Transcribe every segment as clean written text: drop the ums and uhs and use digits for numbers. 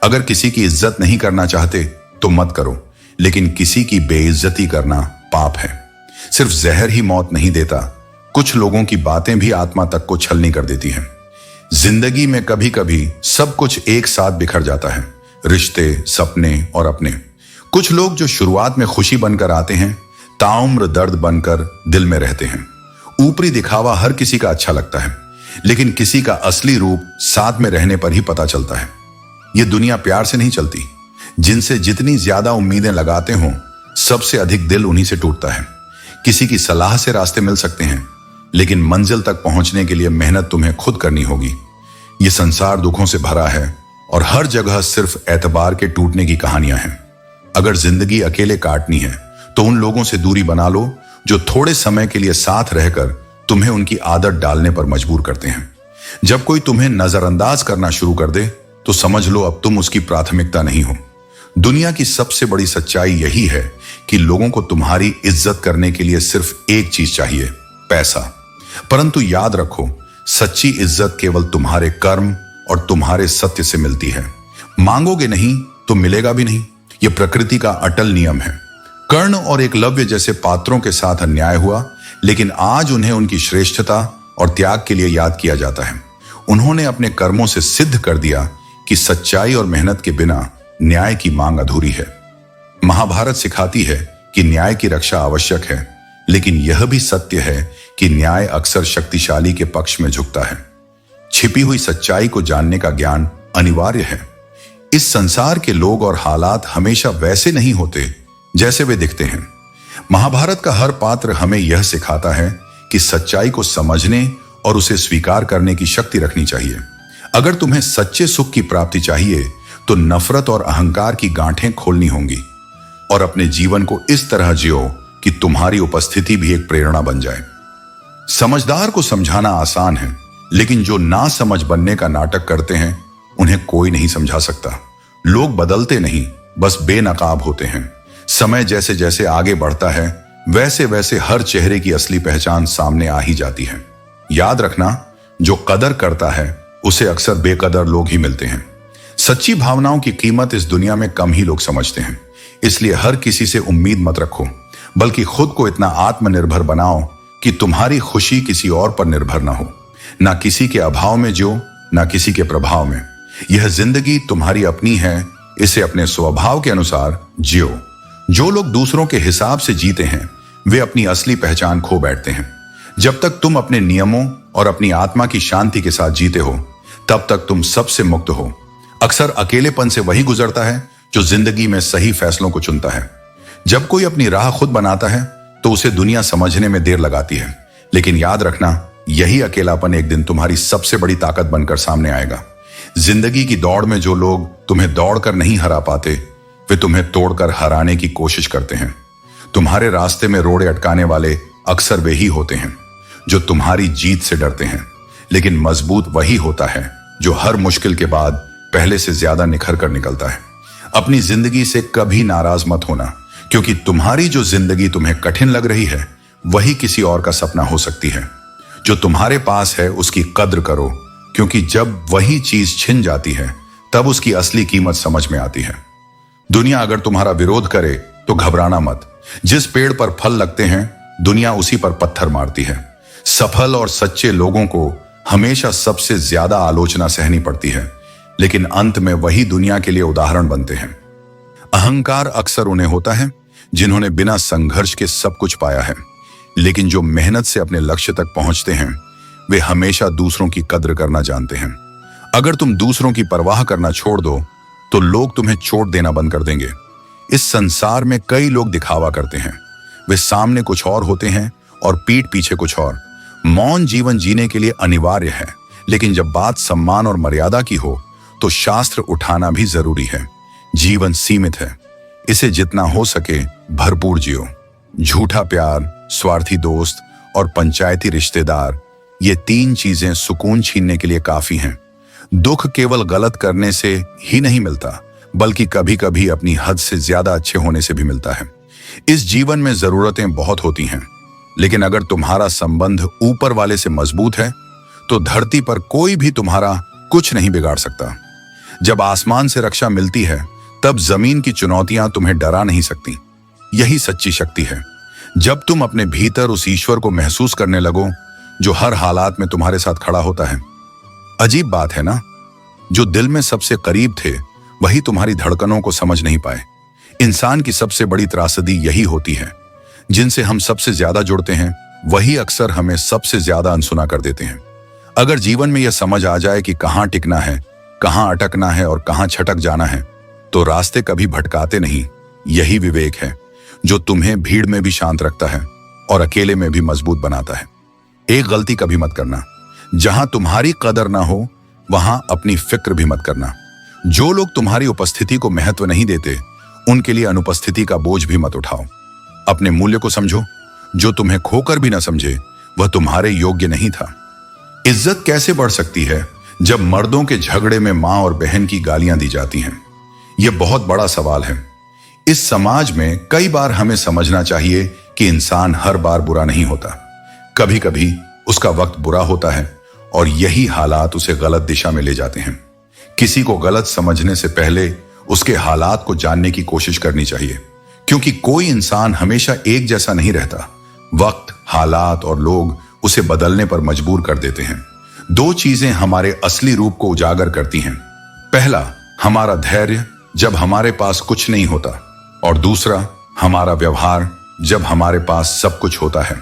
अगर किसी की इज्जत नहीं करना चाहते तो मत करो, लेकिन किसी की बेइज्जती करना पाप है। सिर्फ जहर ही मौत नहीं देता, कुछ लोगों की बातें भी आत्मा तक को छलनी कर देती हैं। जिंदगी में कभी कभी सब कुछ एक साथ बिखर जाता है, रिश्ते, सपने और अपने। कुछ लोग जो शुरुआत में खुशी बनकर आते हैं, ताउम्र दर्द बनकर दिल में रहते हैं। ऊपरी दिखावा हर किसी का अच्छा लगता है, लेकिन किसी का असली रूप साथ में रहने पर ही पता चलता है। यह दुनिया प्यार से नहीं चलती। जिनसे जितनी ज्यादा उम्मीदें लगाते हो, सबसे अधिक दिल उन्हीं से टूटता है। किसी की सलाह से रास्ते मिल सकते हैं, लेकिन मंजिल तक पहुंचने के लिए मेहनत तुम्हें खुद करनी होगी। यह संसार दुखों से भरा है और हर जगह सिर्फ एतबार के टूटने की कहानियां हैं। अगर जिंदगी अकेले काटनी है तो उन लोगों से दूरी बना लो जो थोड़े समय के लिए साथ रहकर तुम्हें उनकी आदत डालने पर मजबूर करते हैं। जब कोई तुम्हें नजरअंदाज करना शुरू कर दे तो समझ लो अब तुम उसकी प्राथमिकता नहीं हो। दुनिया की सबसे बड़ी सच्चाई यही है कि लोगों को तुम्हारी इज्जत करने के लिए सिर्फ एक चीज चाहिए, पैसा। परंतु याद रखो, सच्ची इज्जत केवल तुम्हारे कर्म और तुम्हारे सत्य से मिलती है। मांगोगे नहीं तो मिलेगा भी नहीं। यह प्रकृति का अटल नियम है। कर्ण और एकलव्य जैसे पात्रों के साथ अन्याय हुआ, लेकिन आज उन्हें उनकी श्रेष्ठता और त्याग के लिए याद किया जाता है। उन्होंने अपने कर्मों से सिद्ध कर दिया कि सच्चाई और मेहनत के बिना न्याय की मांग अधूरी है। महाभारत सिखाती है कि न्याय की रक्षा आवश्यक है, लेकिन यह भी सत्य है कि न्याय अक्सर शक्तिशाली के पक्ष में झुकता है। छिपी हुई सच्चाई को जानने का ज्ञान अनिवार्य है। इस संसार के लोग और हालात हमेशा वैसे नहीं होते जैसे वे दिखते हैं। महाभारत का हर पात्र हमें यह सिखाता है कि सच्चाई को समझने और उसे स्वीकार करने की शक्ति रखनी चाहिए। अगर तुम्हें सच्चे सुख की प्राप्ति चाहिए तो नफरत और अहंकार की गांठें खोलनी होंगी और अपने जीवन को इस तरह जियो कि तुम्हारी उपस्थिति भी एक प्रेरणा बन जाए। समझदार को समझाना आसान है, लेकिन जो ना समझ बनने का नाटक करते हैं उन्हें कोई नहीं समझा सकता। लोग बदलते नहीं, बस बेनकाब होते हैं। समय जैसे जैसे आगे बढ़ता है, वैसे वैसे हर चेहरे की असली पहचान सामने आ ही जाती है। याद रखना, जो कदर करता है उसे अक्सर बेकदर लोग ही मिलते हैं। सच्ची भावनाओं की कीमत इस दुनिया में कम ही लोग समझते हैं। इसलिए हर किसी से उम्मीद मत रखो, बल्कि खुद को इतना आत्मनिर्भर बनाओ कि तुम्हारी खुशी किसी और पर निर्भर ना हो। ना किसी के अभाव में जियो, ना किसी के प्रभाव में। यह जिंदगी तुम्हारी अपनी है, इसे अपने स्वभाव के अनुसार जियो। जो लोग दूसरों के हिसाब से जीते हैं वे अपनी असली पहचान खो बैठते हैं। जब तक तुम अपने नियमों और अपनी आत्मा की शांति के साथ जीते हो, तब तक तुम सबसे मुक्त हो। अक्सर अकेलेपन से वही गुजरता है जो जिंदगी में सही फैसलों को चुनता है। जब कोई अपनी राह खुद बनाता है तो उसे दुनिया समझने में देर लगाती है, लेकिन याद रखना, यही अकेलापन एक दिन तुम्हारी सबसे बड़ी ताकत बनकर सामने आएगा। जिंदगी की दौड़ में जो लोग तुम्हें दौड़कर नहीं हरा पाते, वे तुम्हें तोड़कर हराने की कोशिश करते हैं। तुम्हारे रास्ते में रोड़े अटकाने वाले अक्सर वे ही होते हैं जो तुम्हारी जीत से डरते हैं, लेकिन मजबूत वही होता है जो हर मुश्किल के बाद पहले से ज्यादा निखर कर निकलता है। अपनी जिंदगी से कभी नाराज मत होना, क्योंकि तुम्हारी जो जिंदगी तुम्हें कठिन लग रही है वही किसी और का सपना हो सकती है। जो तुम्हारे पास है उसकी कद्र करो, क्योंकि जब वही चीज छिन जाती है तब उसकी असली कीमत समझ में आती है। दुनिया अगर तुम्हारा विरोध करे तो घबराना मत। जिस पेड़ पर फल लगते हैं दुनिया उसी पर पत्थर मारती है। सफल और सच्चे लोगों को हमेशा सबसे ज्यादा आलोचना सहनी पड़ती है, लेकिन अंत में वही दुनिया के लिए उदाहरण बनते हैं। अहंकार अक्सर उन्हें होता है जिन्होंने बिना संघर्ष के सब कुछ पाया है, लेकिन जो मेहनत से अपने लक्ष्य तक पहुंचते हैं वे हमेशा दूसरों की कद्र करना जानते हैं। अगर तुम दूसरों की परवाह करना छोड़ दो तो लोग तुम्हें चोट देना बंद कर देंगे। इस संसार में कई लोग दिखावा करते हैं, वे सामने कुछ और होते हैं और पीठ पीछे कुछ और। मौन जीवन जीने के लिए अनिवार्य है, लेकिन जब बात सम्मान और मर्यादा की हो तो शास्त्र उठाना भी जरूरी है। जीवन सीमित है, इसे जितना हो सके भरपूर जियो। झूठा प्यार, स्वार्थी दोस्त और पंचायती रिश्तेदार, ये तीन चीजें सुकून छीनने के लिए काफी हैं। दुख केवल गलत करने से ही नहीं मिलता, बल्कि कभी कभी अपनी हद से ज्यादा अच्छे होने से भी मिलता है। इस जीवन में जरूरतें बहुत होती हैं, लेकिन अगर तुम्हारा संबंध ऊपर वाले से मजबूत है तो धरती पर कोई भी तुम्हारा कुछ नहीं बिगाड़ सकता। जब आसमान से रक्षा मिलती है तब जमीन की चुनौतियां तुम्हें डरा नहीं सकती। यही सच्ची शक्ति है। जब तुम अपने भीतर उस ईश्वर को महसूस करने लगो जो हर हालात में तुम्हारे साथ खड़ा होता है। अजीब बात है ना, जो दिल में सबसे करीब थे वही तुम्हारी धड़कनों को समझ नहीं पाए। इंसान की सबसे बड़ी त्रासदी यही होती है, जिनसे हम सबसे ज्यादा जुड़ते हैं वही अक्सर हमें सबसे ज्यादा अनसुना कर देते हैं। अगर जीवन में यह समझ आ जाए कि कहां टिकना है, कहां अटकना है और कहां छटक जाना है, तो रास्ते कभी भटकाते नहीं। यही विवेक है जो तुम्हें भीड़ में भी शांत रखता है और अकेले में भी मजबूत बनाता है। एक गलती कभी मत करना, जहां तुम्हारी कदर ना हो वहां अपनी फिक्र भी मत करना। जो लोग तुम्हारी उपस्थिति को महत्व नहीं देते उनके लिए अनुपस्थिति का बोझ भी मत उठाओ। अपने मूल्य को समझो। जो तुम्हें खोकर भी ना समझे वह तुम्हारे योग्य नहीं था। इज्जत कैसे बढ़ सकती है जब मर्दों के झगड़े में मां और बहन की गालियां दी जाती हैं? यह बहुत बड़ा सवाल है। इस समाज में कई बार हमें समझना चाहिए कि इंसान हर बार बुरा नहीं होता। कभी कभी उसका वक्त बुरा होता है और यही हालात उसे गलत दिशा में ले जाते हैं। किसी को गलत समझने से पहले उसके हालात को जानने की कोशिश करनी चाहिए, क्योंकि कोई इंसान हमेशा एक जैसा नहीं रहता। वक्त, हालात और लोग उसे बदलने पर मजबूर कर देते हैं। दो चीजें हमारे असली रूप को उजागर करती हैं। पहला, हमारा धैर्य जब हमारे पास कुछ नहीं होता, और दूसरा, हमारा व्यवहार जब हमारे पास सब कुछ होता है।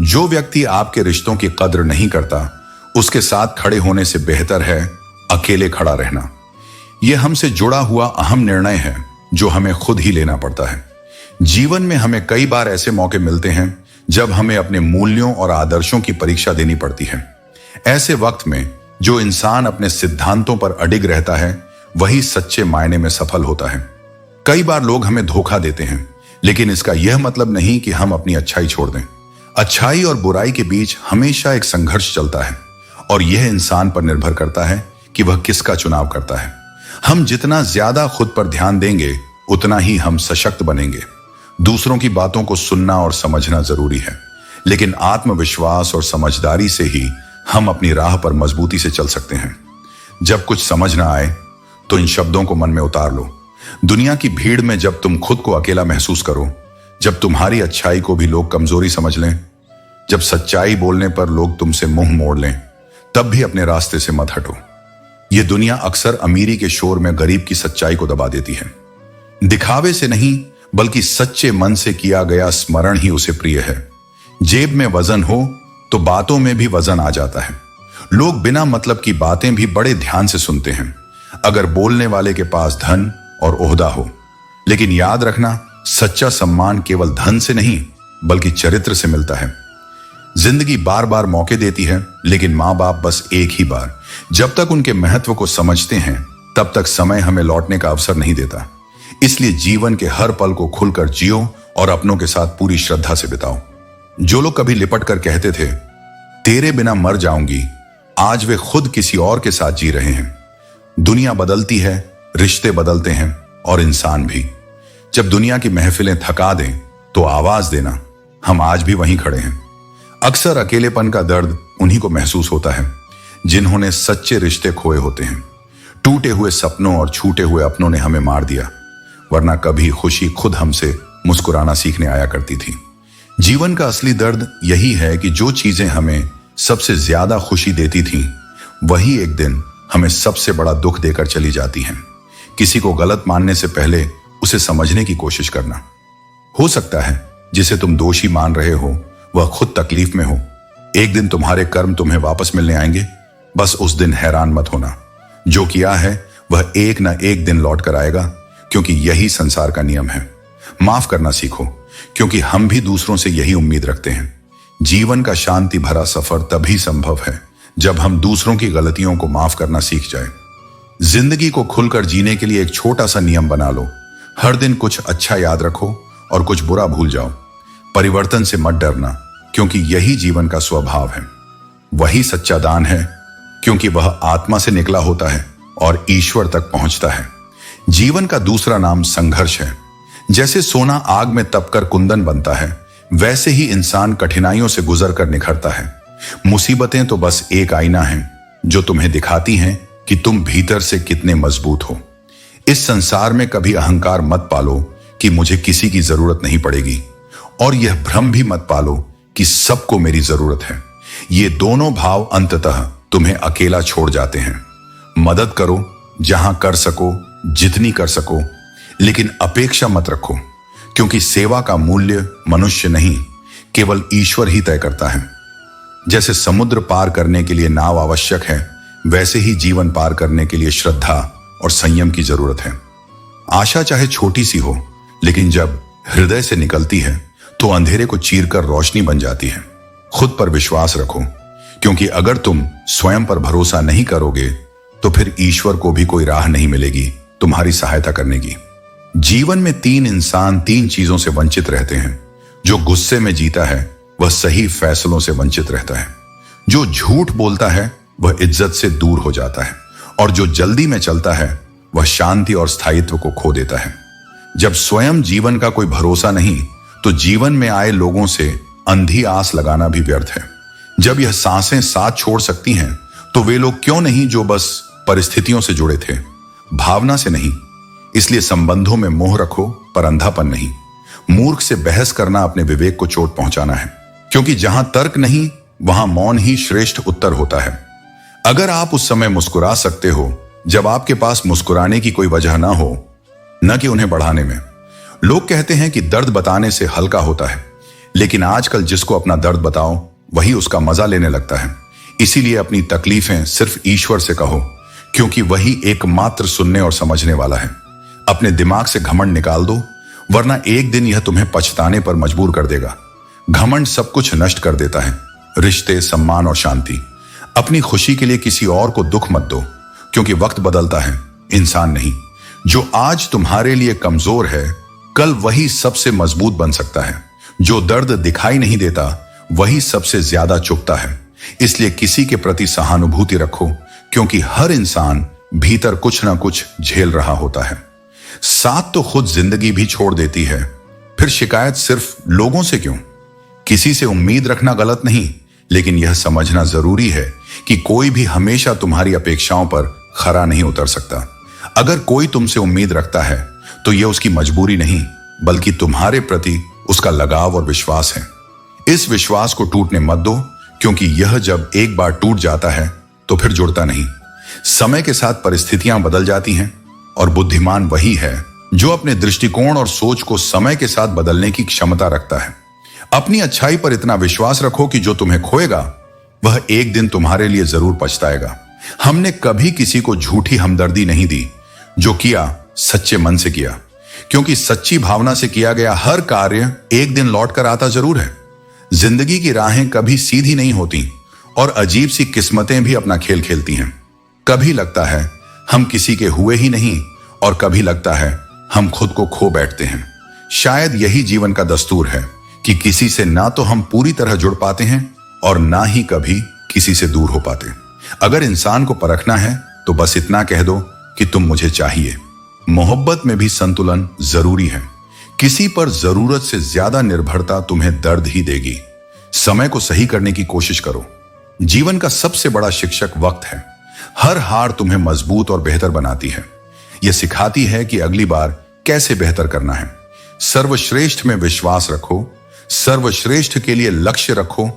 जो व्यक्ति आपके रिश्तों की कद्र नहीं करता उसके साथ खड़े होने से बेहतर है अकेले खड़ा रहना। यह हमसे जुड़ा हुआ अहम निर्णय है जो हमें खुद ही लेना पड़ता है। जीवन में हमें कई बार ऐसे मौके मिलते हैं जब हमें अपने मूल्यों और आदर्शों की परीक्षा देनी पड़ती है। ऐसे वक्त में जो इंसान अपने सिद्धांतों पर अडिग रहता है वही सच्चे मायने में सफल होता है। कई बार लोग हमें धोखा देते हैं, लेकिन इसका यह मतलब नहीं कि हम अपनी अच्छाई छोड़ दें। अच्छाई और बुराई के बीच हमेशा एक संघर्ष चलता है और यह इंसान पर निर्भर करता है कि वह किसका चुनाव करता है। हम जितना ज्यादा खुद पर ध्यान देंगे उतना ही हम सशक्त बनेंगे। दूसरों की बातों को सुनना और समझना जरूरी है, लेकिन आत्मविश्वास और समझदारी से ही हम अपनी राह पर मजबूती से चल सकते हैं। जब कुछ समझ ना आए तो इन शब्दों को मन में उतार लो। दुनिया की भीड़ में जब तुम खुद को अकेला महसूस करो, जब तुम्हारी अच्छाई को भी लोग कमजोरी समझ लें, जब सच्चाई बोलने पर लोग तुमसे मुंह मोड़ लें, तब भी अपने रास्ते से मत हटो। यह दुनिया अक्सर अमीरी के शोर में गरीब की सच्चाई को दबा देती है। दिखावे से नहीं बल्कि सच्चे मन से किया गया स्मरण ही उसे प्रिय है। जेब में वजन हो तो बातों में भी वजन आ जाता है। लोग बिना मतलब की बातें भी बड़े ध्यान से सुनते हैं अगर बोलने वाले के पास धन और ओहदा हो। लेकिन याद रखना, सच्चा सम्मान केवल धन से नहीं बल्कि चरित्र से मिलता है। जिंदगी बार बार मौके देती है, लेकिन माँ बाप बस एक ही बार। जब तक उनके महत्व को समझते हैं तब तक समय हमें लौटने का अवसर नहीं देता। इसलिए जीवन के हर पल को खुलकर जियो और अपनों के साथ पूरी श्रद्धा से बिताओ। जो लोग कभी लिपट कर कहते थे तेरे बिना मर जाऊंगी, आज वे खुद किसी और के साथ जी रहे हैं। दुनिया बदलती है, रिश्ते बदलते हैं और इंसान भी। जब दुनिया की महफिलें थका दें तो आवाज देना, हम आज भी वहीं खड़े हैं। अक्सर अकेलेपन का दर्द उन्हीं को महसूस होता है जिन्होंने सच्चे रिश्ते खोए होते हैं। टूटे हुए सपनों और छूटे हुए अपनों ने हमें मार दिया, वरना कभी खुशी खुद हमसे मुस्कुराना सीखने आया करती थी। जीवन का असली दर्द यही है कि जो चीजें हमें सबसे ज्यादा खुशी देती थीं, वही एक दिन हमें सबसे बड़ा दुख देकर चली जाती हैं। किसी को गलत मानने से पहले उसे समझने की कोशिश करना। हो सकता है जिसे तुम दोषी मान रहे हो वह खुद तकलीफ में हो। एक दिन तुम्हारे कर्म तुम्हें वापस मिलने आएंगे, बस उस दिन हैरान मत होना। जो किया है वह एक ना एक दिन लौट कर आएगा, क्योंकि यही संसार का नियम है। माफ करना सीखो, क्योंकि हम भी दूसरों से यही उम्मीद रखते हैं। जीवन का शांति भरा सफर तभी संभव है जब हम दूसरों की गलतियों को माफ करना सीख जाए। जिंदगी को खुलकर जीने के लिए एक छोटा सा नियम बना लो। हर दिन कुछ अच्छा याद रखो और कुछ बुरा भूल जाओ। परिवर्तन से मत डरना, क्योंकि यही जीवन का स्वभाव है। वही सच्चा दान है, क्योंकि वह आत्मा से निकला होता है और ईश्वर तक पहुंचता है। जीवन का दूसरा नाम संघर्ष है। जैसे सोना आग में तपकर कुंदन बनता है, वैसे ही इंसान कठिनाइयों से गुजर कर निखरता है। मुसीबतें तो बस एक आईना है जो तुम्हें दिखाती हैं कि तुम भीतर से कितने मजबूत हो। इस संसार में कभी अहंकार मत पालो कि मुझे किसी की जरूरत नहीं पड़ेगी, और यह भ्रम भी मत पालो कि सबको मेरी जरूरत है। ये दोनों भाव अंततः तुम्हें अकेला छोड़ जाते हैं। मदद करो जहां कर सको, जितनी कर सको, लेकिन अपेक्षा मत रखो, क्योंकि सेवा का मूल्य मनुष्य नहीं, केवल ईश्वर ही तय करता है। जैसे समुद्र पार करने के लिए नाव आवश्यक है, वैसे ही जीवन पार करने के लिए श्रद्धा और संयम की जरूरत है। आशा चाहे छोटी सी हो, लेकिन जब हृदय से निकलती है तो अंधेरे को चीरकर रोशनी बन जाती है। खुद पर विश्वास रखो, क्योंकि अगर तुम स्वयं पर भरोसा नहीं करोगे तो फिर ईश्वर को भी कोई राह नहीं मिलेगी तुम्हारी सहायता करने की। जीवन में 3 इंसान 3 चीजों से वंचित रहते हैं। जो गुस्से में जीता है वह सही फैसलों से वंचित रहता है। जो झूठ बोलता है वह इज्जत से दूर हो जाता है, और जो जल्दी में चलता है वह शांति और स्थायित्व को खो देता है। जब स्वयं जीवन का कोई भरोसा नहीं, तो जीवन में आए लोगों से अंधी आस लगाना भी व्यर्थ है। जब यह सांसें साथ छोड़ सकती हैं, तो वे लोग क्यों नहीं जो बस परिस्थितियों से जुड़े थे, भावना से नहीं। इसलिए संबंधों में मोह रखो, पर अंधापन नहीं। मूर्ख से बहस करना अपने विवेक को चोट पहुंचाना है, क्योंकि जहां तर्क नहीं वहां मौन ही श्रेष्ठ उत्तर होता है। अगर आप उस समय मुस्कुरा सकते हो जब आपके पास मुस्कुराने की कोई वजह ना हो, न कि उन्हें बढ़ाने में। लोग कहते हैं कि दर्द बताने से हल्का होता है, लेकिन आजकल जिसको अपना दर्द बताओ वही उसका मजा लेने लगता है। इसीलिए अपनी तकलीफें सिर्फ ईश्वर से कहो, क्योंकि वही एकमात्र सुनने और समझने वाला है। अपने दिमाग से घमंड निकाल दो, वरना एक दिन यह तुम्हें पछताने पर मजबूर कर देगा। घमंड सब कुछ नष्ट कर देता है, रिश्ते, सम्मान और शांति। अपनी खुशी के लिए किसी और को दुख मत दो, क्योंकि वक्त बदलता है, इंसान नहीं। जो आज तुम्हारे लिए कमजोर है, कल वही सबसे मजबूत बन सकता है। जो दर्द दिखाई नहीं देता, वही सबसे ज्यादा चुभता है। इसलिए किसी के प्रति सहानुभूति रखो, क्योंकि हर इंसान भीतर कुछ ना कुछ झेल रहा होता है। साथ तो खुद जिंदगी भी छोड़ देती है, फिर शिकायत सिर्फ लोगों से क्यों? किसी से उम्मीद रखना गलत नहीं, लेकिन यह समझना जरूरी है कि कोई भी हमेशा तुम्हारी अपेक्षाओं पर खरा नहीं उतर सकता। अगर कोई तुमसे उम्मीद रखता है तो यह उसकी मजबूरी नहीं, बल्कि तुम्हारे प्रति उसका लगाव और विश्वास है। इस विश्वास को टूटने मत दो, क्योंकि यह जब एक बार टूट जाता है तो फिर जुड़ता नहीं। समय के साथ परिस्थितियां बदल जाती हैं, और बुद्धिमान वही है जो अपने दृष्टिकोण और सोच को समय के साथ बदलने की क्षमता रखता है। अपनी अच्छाई पर इतना विश्वास रखो कि जो तुम्हें खोएगा वह एक दिन तुम्हारे लिए जरूर पछताएगा। हमने कभी किसी को झूठी हमदर्दी नहीं दी, जो किया सच्चे मन से किया, क्योंकि सच्ची भावना से किया गया हर कार्य एक दिन लौट कर आता जरूर है। जिंदगी की राहें कभी सीधी नहीं होती, और अजीब सी किस्मतें भी अपना खेल खेलती हैं। कभी लगता है हम किसी के हुए ही नहीं, और कभी लगता है हम खुद को खो बैठते हैं। शायद यही जीवन का दस्तूर है कि किसी से ना तो हम पूरी तरह जुड़ पाते हैं, और ना ही कभी किसी से दूर हो पाते। अगर इंसान को परखना है तो बस इतना कह दो कि तुम मुझे चाहिए। मोहब्बत में भी संतुलन जरूरी है। किसी पर जरूरत से ज्यादा निर्भरता तुम्हें दर्द ही देगी। समय को सही करने की कोशिश करो। जीवन का सबसे बड़ा शिक्षक वक्त है। हर हार तुम्हें मजबूत और बेहतर बनाती है। यह सिखाती है कि अगली बार कैसे बेहतर करना है। सर्वश्रेष्ठ में विश्वास रखो, सर्वश्रेष्ठ के लिए लक्ष्य रखो,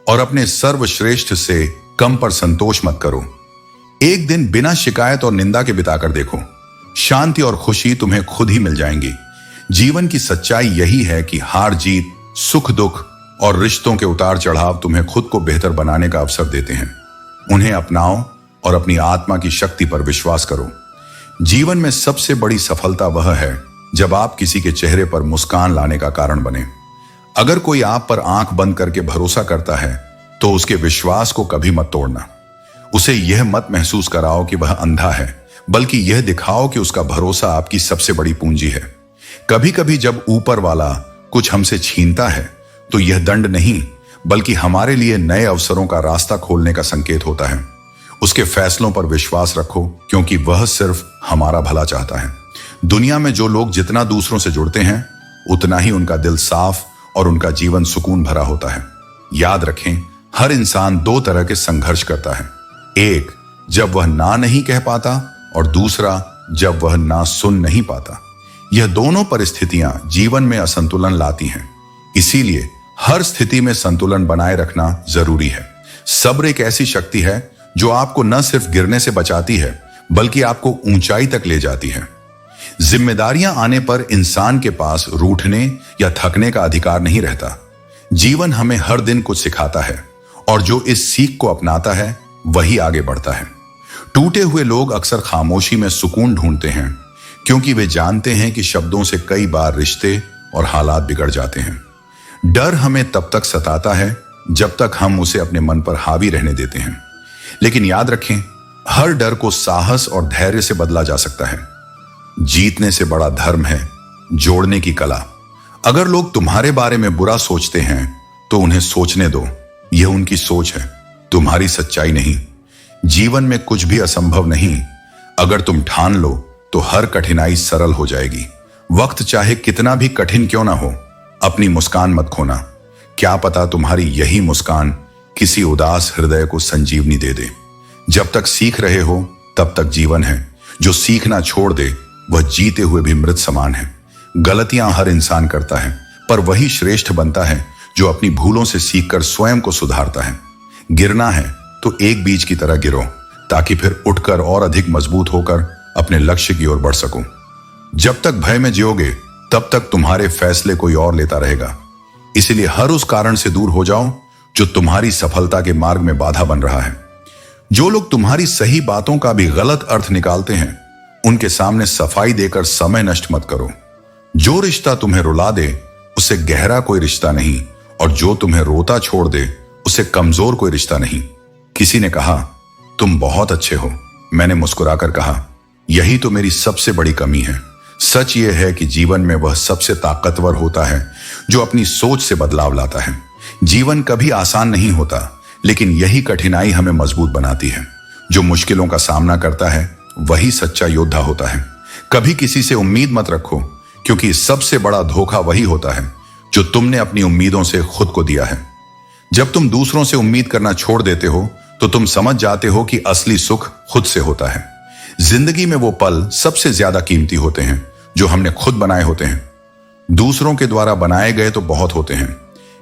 और अपने सर्वश्रेष्ठ से कम पर संतोष मत करो। एक दिन बिना शिकायत और निंदा के बिताकर देखो, शांति और खुशी तुम्हें खुद ही मिल जाएंगी। जीवन की सच्चाई यही है कि हार जीत, सुख दुख और रिश्तों के उतार चढ़ाव तुम्हें खुद को बेहतर बनाने का अवसर देते हैं। उन्हें अपनाओ और अपनी आत्मा की शक्ति पर विश्वास करो। जीवन में सबसे बड़ी सफलता वह है जब आप किसी के चेहरे पर मुस्कान लाने का कारण बने। अगर कोई आप पर आंख बंद करके भरोसा करता है तो उसके विश्वास को कभी मत तोड़ना। उसे यह मत महसूस कराओ कि वह अंधा है, बल्कि यह दिखाओ कि उसका भरोसा आपकी सबसे बड़ी पूंजी है। कभी कभी जब ऊपर वाला कुछ हमसे छीनता है तो यह दंड नहीं, बल्कि हमारे लिए नए अवसरों का रास्ता खोलने का संकेत होता है। उसके फैसलों पर विश्वास रखो, क्योंकि वह सिर्फ हमारा भला चाहता है। दुनिया में जो लोग जितना दूसरों से जुड़ते हैं, उतना ही उनका दिल साफ और उनका जीवन सुकून भरा होता है। याद रखें, हर इंसान 2 तरह के संघर्ष करता है। एक, जब वह ना नहीं कह पाता और दूसरा जब वह ना सुन नहीं पाता। यह दोनों परिस्थितियां जीवन में असंतुलन लाती हैं। इसीलिए हर स्थिति में संतुलन बनाए रखना जरूरी है। सब्र एक ऐसी शक्ति है जो आपको न सिर्फ गिरने से बचाती है बल्कि आपको ऊंचाई तक ले जाती है। जिम्मेदारियां आने पर इंसान के पास रूठने या थकने का अधिकार नहीं रहता। जीवन हमें हर दिन कुछ सिखाता है और जो इस सीख को अपनाता है वही आगे बढ़ता है। टूटे हुए लोग अक्सर खामोशी में सुकून ढूंढते हैं क्योंकि वे जानते हैं कि शब्दों से कई बार रिश्ते और हालात बिगड़ जाते हैं। डर हमें तब तक सताता है जब तक हम उसे अपने मन पर हावी रहने देते हैं। लेकिन याद रखें, हर डर को साहस और धैर्य से बदला जा सकता है। जीतने से बड़ा धर्म है जोड़ने की कला। अगर लोग तुम्हारे बारे में बुरा सोचते हैं तो उन्हें सोचने दो। यह उनकी सोच है, तुम्हारी सच्चाई नहीं। जीवन में कुछ भी असंभव नहीं। अगर तुम ठान लो तो हर कठिनाई सरल हो जाएगी। वक्त चाहे कितना भी कठिन क्यों ना हो, अपनी मुस्कान मत खोना। क्या पता तुम्हारी यही मुस्कान किसी उदास हृदय को संजीवनी दे दे। जब तक सीख रहे हो तब तक जीवन है। जो सीखना छोड़ दे वह जीते हुए भी मृत समान है। गलतियां हर इंसान करता है, पर वही श्रेष्ठ बनता है जो अपनी भूलों से सीखकर स्वयं को सुधारता है। गिरना है तो एक बीज की तरह गिरो ताकि फिर उठकर और अधिक मजबूत होकर अपने लक्ष्य की ओर बढ़ सको। जब तक भय में जियोगे तब तक तुम्हारे फैसले कोई और लेता रहेगा। इसलिए हर उस कारण से दूर हो जाओ जो तुम्हारी सफलता के मार्ग में बाधा बन रहा है। जो लोग तुम्हारी सही बातों का भी गलत अर्थ निकालते हैं उनके सामने सफाई देकर समय नष्ट मत करो। जो रिश्ता तुम्हें रुला दे उससे गहरा कोई रिश्ता नहीं, और जो तुम्हें रोता छोड़ दे उससे कमजोर कोई रिश्ता नहीं। किसी ने कहा तुम बहुत अच्छे हो। मैंने मुस्कुराकर कहा यही तो मेरी सबसे बड़ी कमी है। सच यह है कि जीवन में वह सबसे ताकतवर होता है जो अपनी सोच से बदलाव लाता है। जीवन कभी आसान नहीं होता, लेकिन यही कठिनाई हमें मजबूत बनाती है। जो मुश्किलों का सामना करता है वही सच्चा योद्धा होता है। कभी किसी से उम्मीद मत रखो, क्योंकि सबसे बड़ा धोखा वही होता है जो तुमने अपनी उम्मीदों से खुद को दिया है। जब तुम दूसरों से उम्मीद करना छोड़ देते हो तो तुम समझ जाते हो कि असली सुख खुद से होता है। जिंदगी में वो पल सबसे ज्यादा कीमती होते हैं जो हमने खुद बनाए होते हैं। दूसरों के द्वारा बनाए गए तो बहुत होते हैं,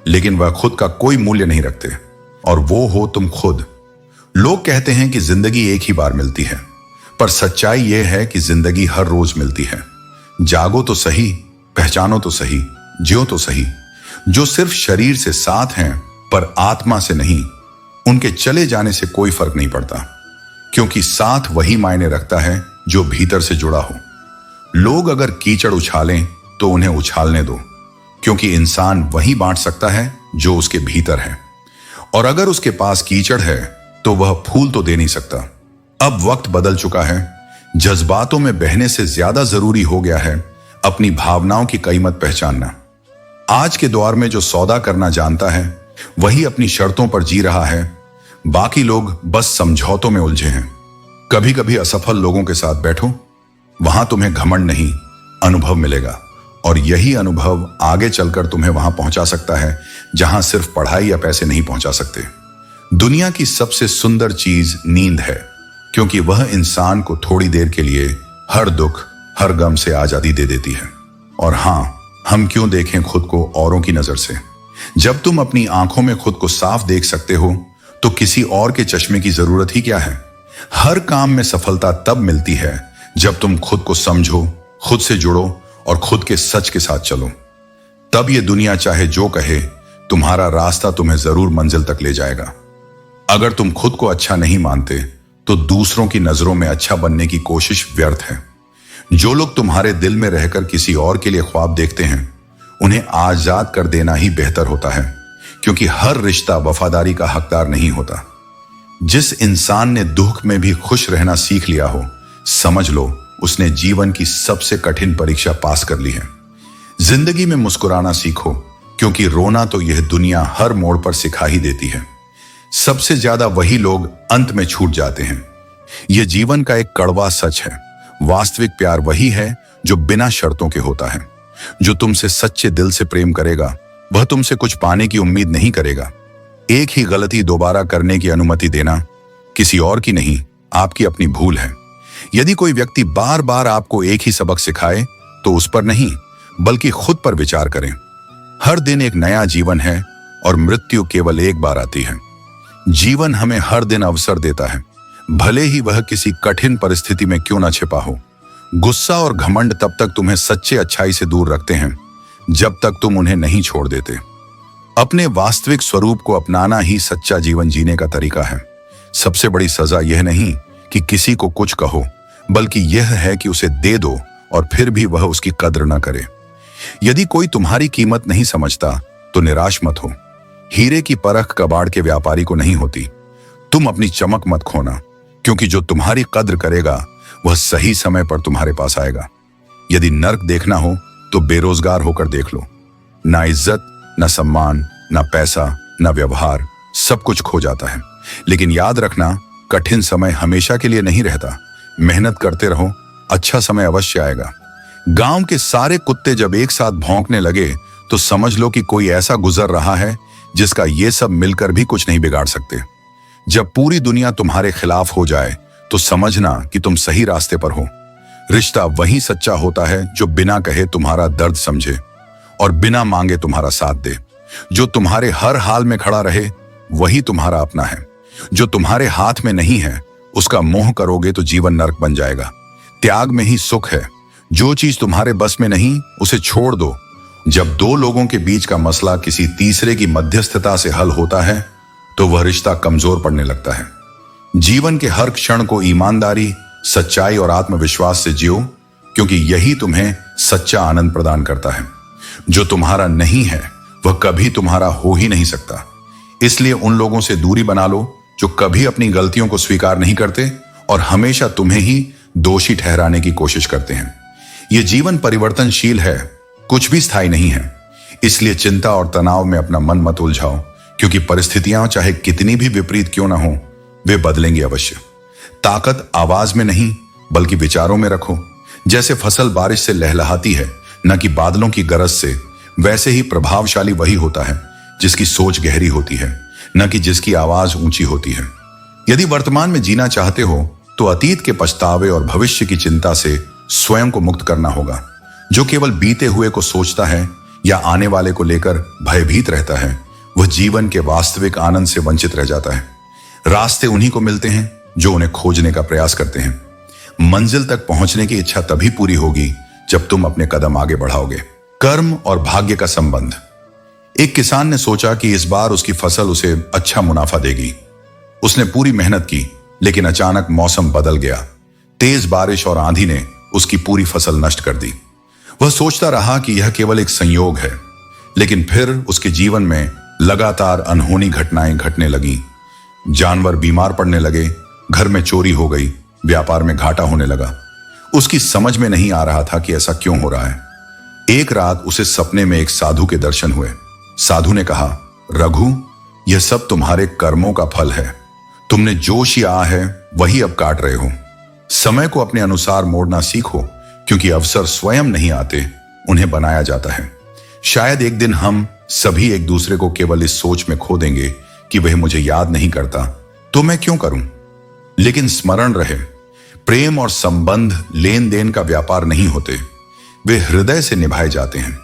लेकिन वह खुद का कोई मूल्य नहीं रखते, और वो हो तुम खुद। लोग कहते हैं कि जिंदगी एक ही बार मिलती है, पर सच्चाई यह है कि जिंदगी हर रोज मिलती है। जागो तो सही, पहचानो तो सही, जियो तो सही। जो सिर्फ शरीर से साथ हैं पर आत्मा से नहीं, उनके चले जाने से कोई फर्क नहीं पड़ता, क्योंकि साथ वही मायने रखता है जो भीतर से जुड़ा हो। लोग अगर कीचड़ उछालें तो उन्हें उछालने दो, क्योंकि इंसान वही बांट सकता है जो उसके भीतर है, और अगर उसके पास कीचड़ है तो वह फूल तो दे नहीं सकता। अब वक्त बदल चुका है। जज्बातों में बहने से ज्यादा जरूरी हो गया है अपनी भावनाओं की कीमत पहचानना। आज के दौर में जो सौदा करना जानता है वही अपनी शर्तों पर जी रहा है। बाकी लोग बस समझौतों में उलझे हैं। कभी कभी असफल लोगों के साथ बैठो, वहां तुम्हें घमंड नहीं, अनुभव मिलेगा, और यही अनुभव आगे चलकर तुम्हें वहां पहुंचा सकता है जहां सिर्फ पढ़ाई या पैसे नहीं पहुंचा सकते। दुनिया की सबसे सुंदर चीज नींद है, क्योंकि वह इंसान को थोड़ी देर के लिए हर दुख, हर गम से आजादी दे देती है। और हां, हम क्यों देखें खुद को औरों की नजर से? जब तुम अपनी आंखों में खुद को साफ देख सकते हो तो किसी और के चश्मे की जरूरत ही क्या है? हर काम में सफलता तब मिलती है जब तुम खुद को समझो, खुद से जुड़ो और खुद के सच के साथ चलो। तब ये दुनिया चाहे जो कहे, तुम्हारा रास्ता तुम्हें जरूर मंजिल तक ले जाएगा। अगर तुम खुद को अच्छा नहीं मानते तो दूसरों की नजरों में अच्छा बनने की कोशिश व्यर्थ है। जो लोग तुम्हारे दिल में रहकर किसी और के लिए ख्वाब देखते हैं, उन्हें आजाद कर देना ही बेहतर होता है, क्योंकि हर रिश्ता वफादारी का हकदार नहीं होता। जिस इंसान ने दुख में भी खुश रहना सीख लिया हो, समझ लो उसने जीवन की सबसे कठिन परीक्षा पास कर ली है। जिंदगी में मुस्कुराना सीखो, क्योंकि रोना तो यह दुनिया हर मोड़ पर सिखा ही देती है। सबसे ज्यादा वही लोग अंत में छूट जाते हैं। यह जीवन का एक कड़वा सच है। वास्तविक प्यार वही है जो बिना शर्तों के होता है। जो तुमसे सच्चे दिल से प्रेम करेगा वह तुमसे कुछ पाने की उम्मीद नहीं करेगा। एक ही गलती दोबारा करने की अनुमति देना, किसी और की नहीं, आपकी अपनी भूल है। यदि कोई व्यक्ति बार बार आपको एक ही सबक सिखाए तो उस पर नहीं बल्कि खुद पर विचार करें। हर दिन एक नया जीवन है और मृत्यु केवल एक बार आती है। जीवन हमें हर दिन अवसर देता है, भले ही वह किसी कठिन परिस्थिति में क्यों न छिपा हो। गुस्सा और घमंड तब तक तुम्हें सच्चे अच्छाई से दूर रखते हैं जब तक तुम उन्हें नहीं छोड़ देते। अपने वास्तविक स्वरूप को अपनाना ही सच्चा जीवन जीने का तरीका है। सबसे बड़ी सजा यह नहीं कि किसी को कुछ कहो, बल्कि यह है कि उसे दे दो और फिर भी वह उसकी कद्र न करे। यदि कोई तुम्हारी कीमत नहीं समझता तो निराश मत हो। हीरे की परख कबाड़ के व्यापारी को नहीं होती। तुम अपनी चमक मत खोना, क्योंकि जो तुम्हारी कद्र करेगा वह सही समय पर तुम्हारे पास आएगा। यदि नर्क देखना हो तो बेरोजगार होकर देख लो। ना इज्जत, ना सम्मान, ना पैसा, ना व्यवहार, सब कुछ खो जाता है। लेकिन याद रखना, कठिन समय हमेशा के लिए नहीं रहता। मेहनत करते रहो, अच्छा समय अवश्य आएगा। गांव के सारे कुत्ते जब एक साथ भौंकने लगे तो समझ लो कि कोई ऐसा गुजर रहा है जिसका ये सब मिलकर भी कुछ नहीं बिगाड़ सकते। जब पूरी दुनिया तुम्हारे खिलाफ हो जाए तो समझना कि तुम सही रास्ते पर हो। रिश्ता वही सच्चा होता है जो बिना कहे तुम्हारा दर्द समझे और बिना मांगे तुम्हारा साथ दे। जो तुम्हारे हर हाल में खड़ा रहे वही तुम्हारा अपना है। जो तुम्हारे हाथ में नहीं है उसका मोह करोगे तो जीवन नरक बन जाएगा। त्याग में ही सुख है। जो चीज तुम्हारे बस में नहीं उसे छोड़ दो। जब दो लोगों के बीच का मसला किसी तीसरे की मध्यस्थता से हल होता है तो वह रिश्ता कमजोर पड़ने लगता है। जीवन के हर क्षण को ईमानदारी, सच्चाई और आत्मविश्वास से जियो, क्योंकि यही तुम्हें सच्चा आनंद प्रदान करता है। जो तुम्हारा नहीं है वह कभी तुम्हारा हो ही नहीं सकता। इसलिए उन लोगों से दूरी बना लो जो कभी अपनी गलतियों को स्वीकार नहीं करते और हमेशा तुम्हें ही दोषी ठहराने की कोशिश करते हैं। यह जीवन परिवर्तनशील है, कुछ भी स्थायी नहीं है। इसलिए चिंता और तनाव में अपना मन मत उलझाओ, क्योंकि परिस्थितियां चाहे कितनी भी विपरीत क्यों ना हो, वे बदलेंगे अवश्य। ताकत आवाज में नहीं बल्कि विचारों में रखो। जैसे फसल बारिश से लहलहाती है, न कि बादलों की गरज से, वैसे ही प्रभावशाली वही होता है जिसकी सोच गहरी होती है, न कि जिसकी आवाज ऊंची होती है। यदि वर्तमान में जीना चाहते हो तो अतीत के पछतावे और भविष्य की चिंता से स्वयं को मुक्त करना होगा। जो केवल बीते हुए को सोचता है या आने वाले को लेकर भयभीत रहता है, वह जीवन के वास्तविक आनंद से वंचित रह जाता है। रास्ते उन्हीं को मिलते हैं जो उन्हें खोजने का प्रयास करते हैं। मंजिल तक पहुंचने की इच्छा तभी पूरी होगी जब तुम अपने कदम आगे बढ़ाओगे। कर्म और भाग्य का संबंध। एक किसान ने सोचा कि इस बार उसकी फसल उसे अच्छा मुनाफा देगी। उसने पूरी मेहनत की, लेकिन अचानक मौसम बदल गया। तेज बारिश और आंधी ने उसकी पूरी फसल नष्ट कर दी। वह सोचता रहा कि यह केवल एक संयोग है, लेकिन फिर उसके जीवन में लगातार अनहोनी घटनाएं घटने लगी। जानवर बीमार पड़ने लगे, घर में चोरी हो गई, व्यापार में घाटा होने लगा। उसकी समझ में नहीं आ रहा था कि ऐसा क्यों हो रहा है। एक रात उसे सपने में एक साधु के दर्शन हुए। साधु ने कहा, रघु, यह सब तुम्हारे कर्मों का फल है। तुमने जो शिया है वही अब काट रहे हो। समय को अपने अनुसार मोड़ना सीखो, क्योंकि अवसर स्वयं नहीं आते, उन्हें बनाया जाता है। शायद एक दिन हम सभी एक दूसरे को केवल इस सोच में खो देंगे कि वह मुझे याद नहीं करता तो मैं क्यों करूं। लेकिन स्मरण रहे, प्रेम और संबंध लेन देन का व्यापार नहीं होते, वे हृदय से निभाए जाते हैं।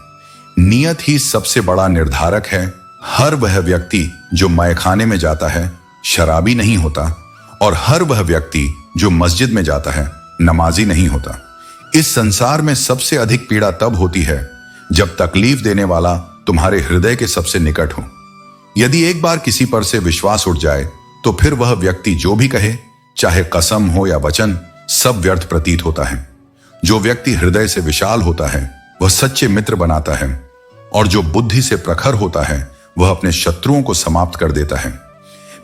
नियत ही सबसे बड़ा निर्धारक है। हर वह व्यक्ति जो मैखाने में जाता है शराबी नहीं होता, और हर वह व्यक्ति जो मस्जिद में जाता है नमाजी नहीं होता। इस संसार में सबसे अधिक पीड़ा तब होती है जब तकलीफ देने वाला तुम्हारे हृदय के सबसे निकट हो। यदि एक बार किसी पर से विश्वास उठ जाए तो फिर वह व्यक्ति जो भी कहे, चाहे कसम हो या वचन, सब व्यर्थ प्रतीत होता है। जो व्यक्ति हृदय से विशाल होता है वह सच्चे मित्र बनाता है, और जो बुद्धि से प्रखर होता है वह अपने शत्रुओं को समाप्त कर देता है।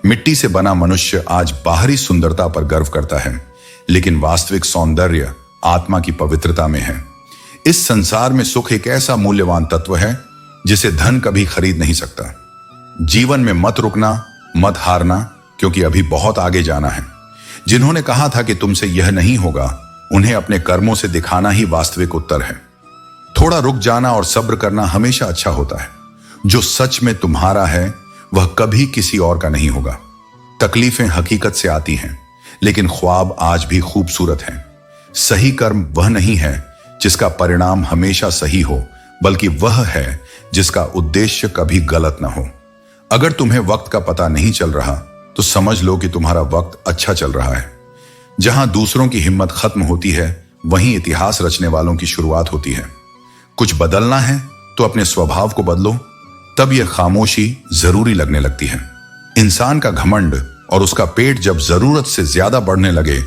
मिट्टी से बना मनुष्य आज बाहरी सुंदरता पर गर्व करता है, लेकिन वास्तविक सौंदर्य आत्मा की पवित्रता में है। इस संसार में सुख एक ऐसा मूल्यवान तत्व है जिसे धन कभी खरीद नहीं सकता। जीवन में मत रुकना, मत हारना, क्योंकि अभी बहुत आगे जाना है। जिन्होंने कहा था कि तुमसे यह नहीं होगा, उन्हें अपने कर्मों से दिखाना ही वास्तविक उत्तर है। थोड़ा रुक जाना और सब्र करना हमेशा अच्छा होता है। जो सच में तुम्हारा है वह कभी किसी और का नहीं होगा। तकलीफें हकीकत से आती हैं, लेकिन ख्वाब आज भी खूबसूरत हैं। सही कर्म वह नहीं है जिसका परिणाम हमेशा सही हो, बल्कि वह है जिसका उद्देश्य कभी गलत ना हो। अगर तुम्हें वक्त का पता नहीं चल रहा तो समझ लो कि तुम्हारा वक्त अच्छा चल रहा है। जहां दूसरों की हिम्मत खत्म होती है, वहीं इतिहास रचने वालों की शुरुआत होती है। कुछ बदलना है तो अपने स्वभाव को बदलो, तब यह खामोशी जरूरी लगने लगती है। इंसान का घमंड और उसका पेट जब जरूरत से ज्यादा बढ़ने लगे,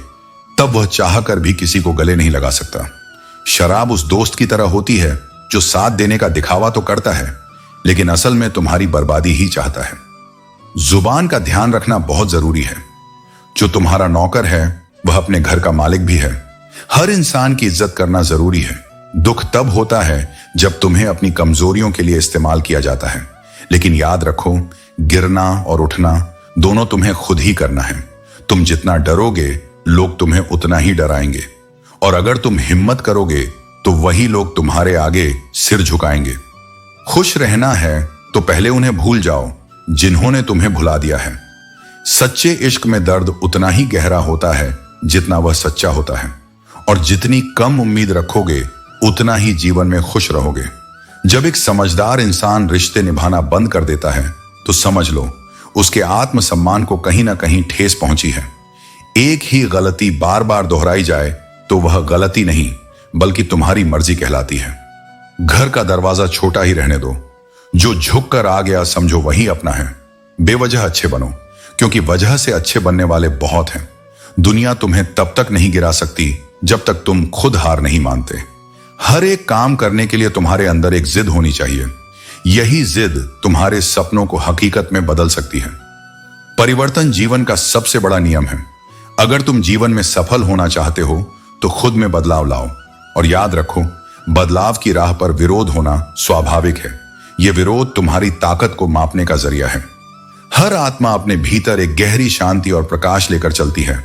तब वह चाहकर भी किसी को गले नहीं लगा सकता। शराब उस दोस्त की तरह होती है जो साथ देने का दिखावा तो करता है, लेकिन असल में तुम्हारी बर्बादी ही चाहता है। जुबान का ध्यान रखना बहुत जरूरी है। जो तुम्हारा नौकर है वह अपने घर का मालिक भी है। हर इंसान की इज्जत करना जरूरी है। दुख तब होता है जब तुम्हें अपनी कमजोरियों के लिए इस्तेमाल किया जाता है, लेकिन याद रखो, गिरना और उठना दोनों तुम्हें खुद ही करना है। तुम जितना डरोगे, लोग तुम्हें उतना ही डराएंगे, और अगर तुम हिम्मत करोगे तो वही लोग तुम्हारे आगे सिर झुकाएंगे। खुश रहना है तो पहले उन्हें भूल जाओ जिन्होंने तुम्हें भुला दिया है। सच्चे इश्क में दर्द उतना ही गहरा होता है जितना वह सच्चा होता है, और जितनी कम उम्मीद रखोगे उतना ही जीवन में खुश रहोगे। जब एक समझदार इंसान रिश्ते निभाना बंद कर देता है तो समझ लो उसके आत्मसम्मान को कहीं ना कहीं ठेस पहुंची है। एक ही गलती बार बार दोहराई जाए तो वह गलती नहीं बल्कि तुम्हारी मर्जी कहलाती है। घर का दरवाजा छोटा ही रहने दो। जो झुक कर आ गया समझो वही अपना है। बेवजह अच्छे बनो, क्योंकि वजह से अच्छे बनने वाले बहुत हैं। दुनिया तुम्हें तब तक नहीं गिरा सकती जब तक तुम खुद हार नहीं मानते। हर एक काम करने के लिए तुम्हारे अंदर एक जिद होनी चाहिए। यही जिद तुम्हारे सपनों को हकीकत में बदल सकती है। परिवर्तन जीवन का सबसे बड़ा नियम है। अगर तुम जीवन में सफल होना चाहते हो तो खुद में बदलाव लाओ, और याद रखो, बदलाव की राह पर विरोध होना स्वाभाविक है। यह विरोध तुम्हारी ताकत को मापने का जरिया है। हर आत्मा अपने भीतर एक गहरी शांति और प्रकाश लेकर चलती है,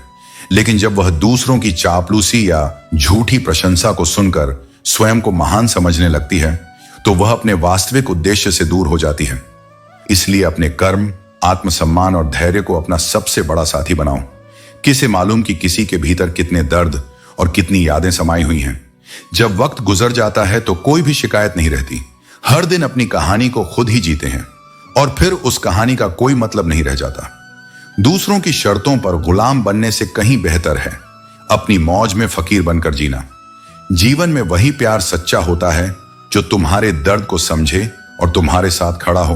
लेकिन जब वह दूसरों की चापलूसी या झूठी प्रशंसा को सुनकर स्वयं को महान समझने लगती है तो वह अपने वास्तविक उद्देश्य से दूर हो जाती है। इसलिए अपने कर्म, आत्मसम्मान और धैर्य को अपना सबसे बड़ा साथी बनाओ। किसे मालूम कि किसी के भीतर कितने दर्द और कितनी यादें समाई हुई हैं। जब वक्त गुजर जाता है तो कोई भी शिकायत नहीं रहती। हर दिन अपनी कहानी को खुद ही जीते हैं, और फिर उस कहानी का कोई मतलब नहीं रह जाता। दूसरों की शर्तों पर गुलाम बनने से कहीं बेहतर है अपनी मौज में फकीर बनकर जीना। जीवन में वही प्यार सच्चा होता है जो तुम्हारे दर्द को समझे और तुम्हारे साथ खड़ा हो,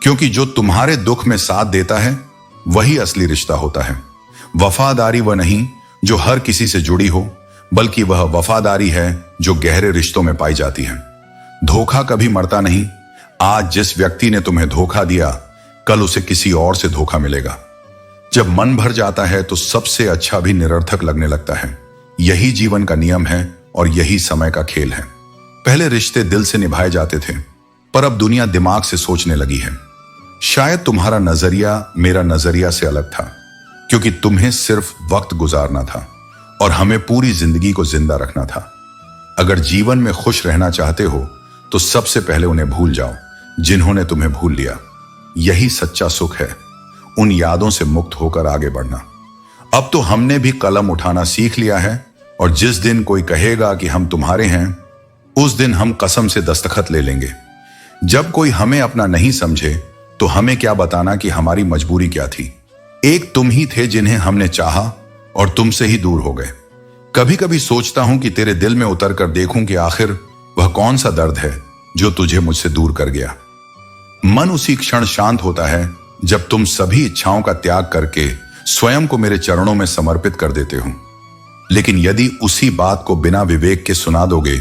क्योंकि जो तुम्हारे दुख में साथ देता है वही असली रिश्ता होता है। वफादारी वह नहीं जो हर किसी से जुड़ी हो, बल्कि वह वफादारी है जो गहरे रिश्तों में पाई जाती है। धोखा कभी मरता नहीं। आज जिस व्यक्ति ने तुम्हें धोखा दिया, कल उसे किसी और से धोखा मिलेगा। जब मन भर जाता है तो सबसे अच्छा भी निरर्थक लगने लगता है। यही जीवन का नियम है और यही समय का खेल है। पहले रिश्ते दिल से निभाए जाते थे, पर अब दुनिया दिमाग से सोचने लगी है। शायद तुम्हारा नजरिया मेरा नजरिया से अलग था, क्योंकि तुम्हें सिर्फ वक्त गुजारना था और हमें पूरी जिंदगी को जिंदा रखना था। अगर जीवन में खुश रहना चाहते हो तो सबसे पहले उन्हें भूल जाओ जिन्होंने तुम्हें भूल लिया। यही सच्चा सुख है, उन यादों से मुक्त होकर आगे बढ़ना। अब तो हमने भी कलम उठाना सीख लिया है, और जिस दिन कोई कहेगा कि हम तुम्हारे हैं, उस दिन हम कसम से दस्तखत ले लेंगे। जब कोई हमें अपना नहीं समझे तो हमें क्या बताना कि हमारी मजबूरी क्या थी। एक तुम ही थे जिन्हें हमने चाहा और तुमसे ही दूर हो गए। कभी कभी सोचता हूं कि तेरे दिल में उतर कर देखूं कि आखिर वह कौन सा दर्द है जो तुझे मुझसे दूर कर गया। मन उसी क्षण शांत होता है जब तुम सभी इच्छाओं का त्याग करके स्वयं को मेरे चरणों में समर्पित कर देते हो। लेकिन यदि उसी बात को बिना विवेक के सुना दोगे,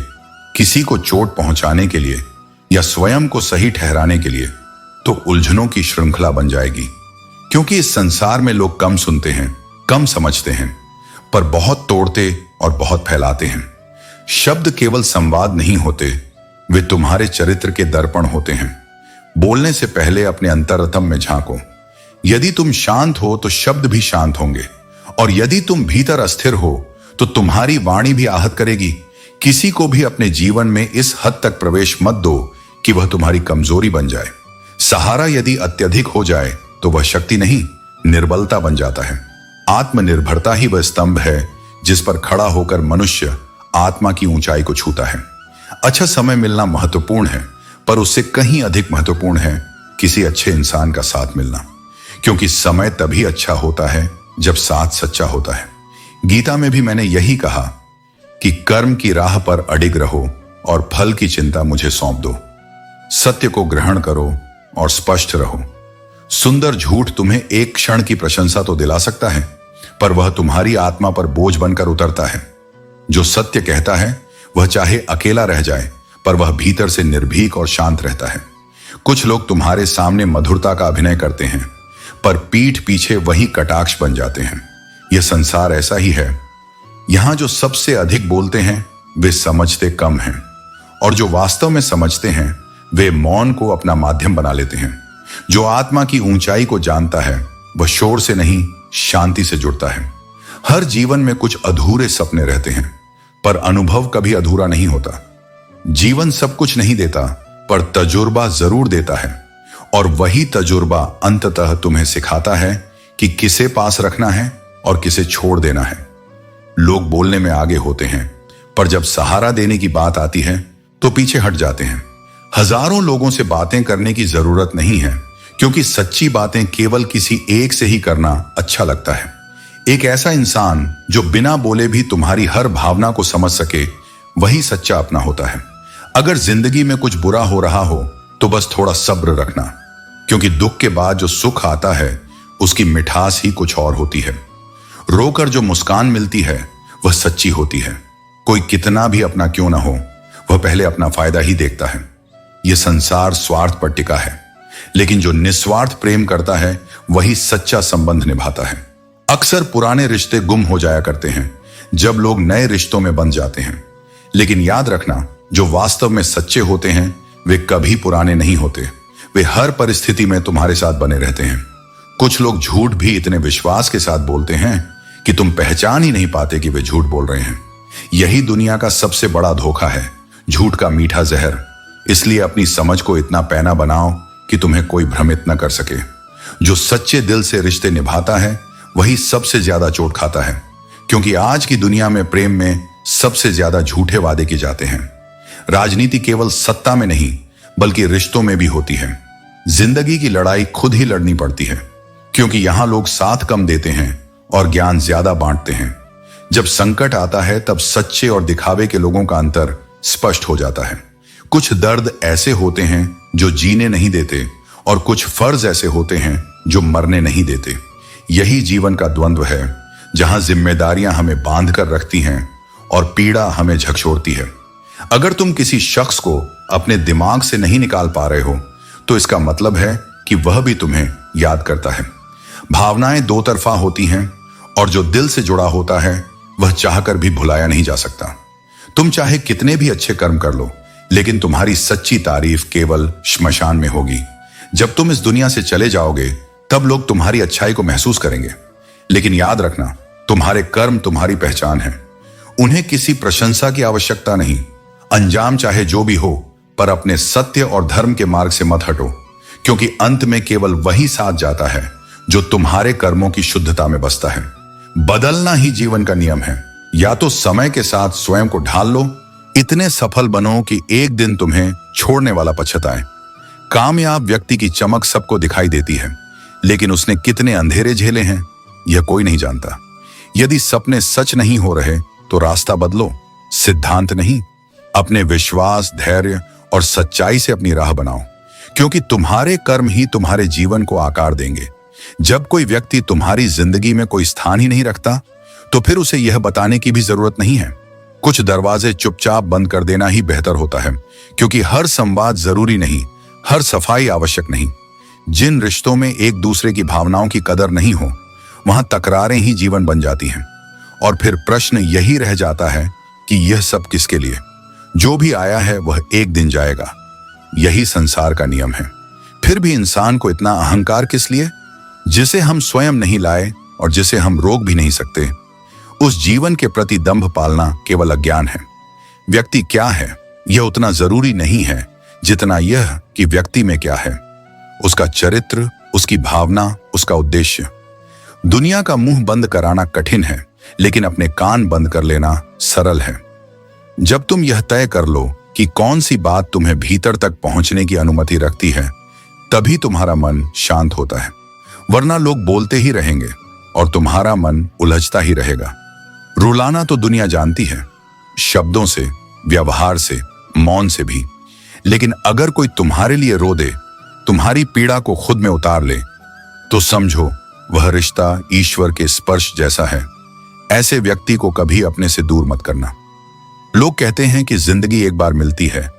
किसी को चोट पहुंचाने के लिए या स्वयं को सही ठहराने के लिए, तो उलझनों की श्रृंखला बन जाएगी। क्योंकि इस संसार में लोग कम सुनते हैं, कम समझते हैं, पर बहुत तोड़ते और बहुत फैलाते हैं। शब्द केवल संवाद नहीं होते, वे तुम्हारे चरित्र के दर्पण होते हैं। बोलने से पहले अपने अंतरतम में झांको। यदि तुम शांत हो तो शब्द भी शांत होंगे, और यदि तुम भीतर अस्थिर हो तो तुम्हारी वाणी भी आहत करेगी। किसी को भी अपने जीवन में इस हद तक प्रवेश मत दो कि वह तुम्हारी कमजोरी बन जाए। सहारा यदि अत्यधिक हो जाए तो वह शक्ति नहीं, निर्बलता बन जाता है। आत्मनिर्भरता ही वह स्तंभ है जिस पर खड़ा होकर मनुष्य आत्मा की ऊंचाई को छूता है। अच्छा समय मिलना महत्वपूर्ण है, पर उससे कहीं अधिक महत्वपूर्ण है किसी अच्छे इंसान का साथ मिलना, क्योंकि समय तभी अच्छा होता है जब साथ सच्चा होता है। गीता में भी मैंने यही कहा कि कर्म की राह पर अडिग रहो और फल की चिंता मुझे सौंप दो। सत्य को ग्रहण करो और स्पष्ट रहो। सुंदर झूठ तुम्हें एक क्षण की प्रशंसा तो दिला सकता है, पर वह तुम्हारी आत्मा पर बोझ बनकर उतरता है। जो सत्य कहता है वह चाहे अकेला रह जाए, पर वह भीतर से निर्भीक और शांत रहता है। कुछ लोग तुम्हारे सामने मधुरता का अभिनय करते हैं, पर पीठ पीछे वही कटाक्ष बन जाते हैं। यह संसार ऐसा ही है। यहां जो सबसे अधिक बोलते हैं वे समझते कम हैं, और जो वास्तव में समझते हैं वे मौन को अपना माध्यम बना लेते हैं। जो आत्मा की ऊंचाई को जानता है वह शोर से नहीं, शांति से जुड़ता है। हर जीवन में कुछ अधूरे सपने रहते हैं, पर अनुभव कभी अधूरा नहीं होता। जीवन सब कुछ नहीं देता, पर तजुर्बा जरूर देता है, और वही तजुर्बा अंततः तुम्हें सिखाता है कि किसे पास रखना है और किसे छोड़ देना है। लोग बोलने में आगे होते हैं, पर जब सहारा देने की बात आती है तो पीछे हट जाते हैं। हजारों लोगों से बातें करने की जरूरत नहीं है, क्योंकि सच्ची बातें केवल किसी एक से ही करना अच्छा लगता है। एक ऐसा इंसान जो बिना बोले भी तुम्हारी हर भावना को समझ सके, वही सच्चा अपना होता है। अगर जिंदगी में कुछ बुरा हो रहा हो तो बस थोड़ा सब्र रखना, क्योंकि दुख के बाद जो सुख आता है उसकी मिठास ही कुछ और होती है। रोकर जो मुस्कान मिलती है वह सच्ची होती है। कोई कितना भी अपना क्यों ना हो, वह पहले अपना फायदा ही देखता है। यह संसार स्वार्थ पर टिका है, लेकिन जो निस्वार्थ प्रेम करता है वही सच्चा संबंध निभाता है। अक्सर पुराने रिश्ते गुम हो जाया करते हैं जब लोग नए रिश्तों में बंध जाते हैं, लेकिन याद रखना, जो वास्तव में सच्चे होते हैं वे कभी पुराने नहीं होते। वे हर परिस्थिति में तुम्हारे साथ बने रहते हैं। कुछ लोग झूठ भी इतने विश्वास के साथ बोलते हैं कि तुम पहचान ही नहीं पाते कि वे झूठ बोल रहे हैं। यही दुनिया का सबसे बड़ा धोखा है, झूठ का मीठा जहर। इसलिए अपनी समझ को इतना पैना बनाओ कि तुम्हें कोई भ्रमित न कर सके। जो सच्चे दिल से रिश्ते निभाता है वही सबसे ज्यादा चोट खाता है, क्योंकि आज की दुनिया में प्रेम में सबसे ज्यादा झूठे वादे किए जाते हैं। राजनीति केवल सत्ता में नहीं बल्कि रिश्तों में भी होती है। जिंदगी की लड़ाई खुद ही लड़नी पड़ती है, क्योंकि यहां लोग साथ कम देते हैं और ज्ञान ज्यादा बांटते हैं। जब संकट आता है तब सच्चे और दिखावे के लोगों का अंतर स्पष्ट हो जाता है। कुछ दर्द ऐसे होते हैं जो जीने नहीं देते, और कुछ फर्ज ऐसे होते हैं जो मरने नहीं देते। यही जीवन का द्वंद्व है, जहां जिम्मेदारियां हमें बांध कर रखती हैं और पीड़ा हमें झकझोरती है। अगर तुम किसी शख्स को अपने दिमाग से नहीं निकाल पा रहे हो तो इसका मतलब है कि वह भी तुम्हें याद करता है। भावनाएं दो तरफा होती हैं, और जो दिल से जुड़ा होता है वह चाहकर भी भुलाया नहीं जा सकता। तुम चाहे कितने भी अच्छे कर्म कर लो, लेकिन तुम्हारी सच्ची तारीफ केवल श्मशान में होगी। जब तुम इस दुनिया से चले जाओगे तब लोग तुम्हारी अच्छाई को महसूस करेंगे, लेकिन याद रखना, तुम्हारे कर्म तुम्हारी पहचान है। उन्हें किसी प्रशंसा की आवश्यकता नहीं। अंजाम चाहे जो भी हो, पर अपने सत्य और धर्म के मार्ग से मत हटो, क्योंकि अंत में केवल वही साथ जाता है जो तुम्हारे कर्मों की शुद्धता में बसता है। बदलना ही जीवन का नियम है। या तो समय के साथ स्वयं को ढाल लो, इतने सफल बनो कि एक दिन तुम्हें छोड़ने वाला पछताए। कामयाब व्यक्ति की चमक सबको दिखाई देती है, लेकिन उसने कितने अंधेरे झेले हैं यह कोई नहीं जानता। यदि सपने सच नहीं हो रहे तो रास्ता बदलो, सिद्धांत नहीं। अपने विश्वास, धैर्य और सच्चाई से अपनी राह बनाओ, क्योंकि तुम्हारे कर्म ही तुम्हारे जीवन को आकार देंगे। जब कोई व्यक्ति तुम्हारी जिंदगी में कोई स्थान ही नहीं रखता तो फिर उसे यह बताने की भी जरूरत नहीं है। कुछ दरवाजे चुपचाप बंद कर देना ही बेहतर होता है, क्योंकि हर संवाद जरूरी नहीं, हर सफाई आवश्यक नहीं। जिन रिश्तों में एक दूसरे की भावनाओं की कदर नहीं हो, वहां तकरारें ही जीवन बन जाती हैं। और फिर प्रश्न यही रह जाता है कि यह सब किसके लिए? जो भी आया है वह एक दिन जाएगा। यही संसार का नियम है। फिर भी इंसान को इतना अहंकार किस लिए, जिसे हम स्वयं नहीं लाए और जिसे हम रोक भी नहीं सकते? उस जीवन के प्रति दंभ पालना केवल अज्ञान है। व्यक्ति क्या है यह उतना जरूरी नहीं है जितना यह कि व्यक्ति में क्या है, उसका चरित्र, उसकी भावना, उसका उद्देश्य। दुनिया का मुंह बंद कराना कठिन है, लेकिन अपने कान बंद कर लेना सरल है। जब तुम यह तय कर लो कि कौन सी बात तुम्हें भीतर तक पहुंचने की अनुमति रखती है, तभी तुम्हारा मन शांत होता है। वरना लोग बोलते ही रहेंगे और तुम्हारा मन उलझता ही रहेगा। रुलाना तो दुनिया जानती है, शब्दों से, व्यवहार से, मौन से भी। लेकिन अगर कोई तुम्हारे लिए रो दे, तुम्हारी पीड़ा को खुद में उतार ले, तो समझो वह रिश्ता ईश्वर के स्पर्श जैसा है। ऐसे व्यक्ति को कभी अपने से दूर मत करना। लोग कहते हैं कि जिंदगी एक बार मिलती है,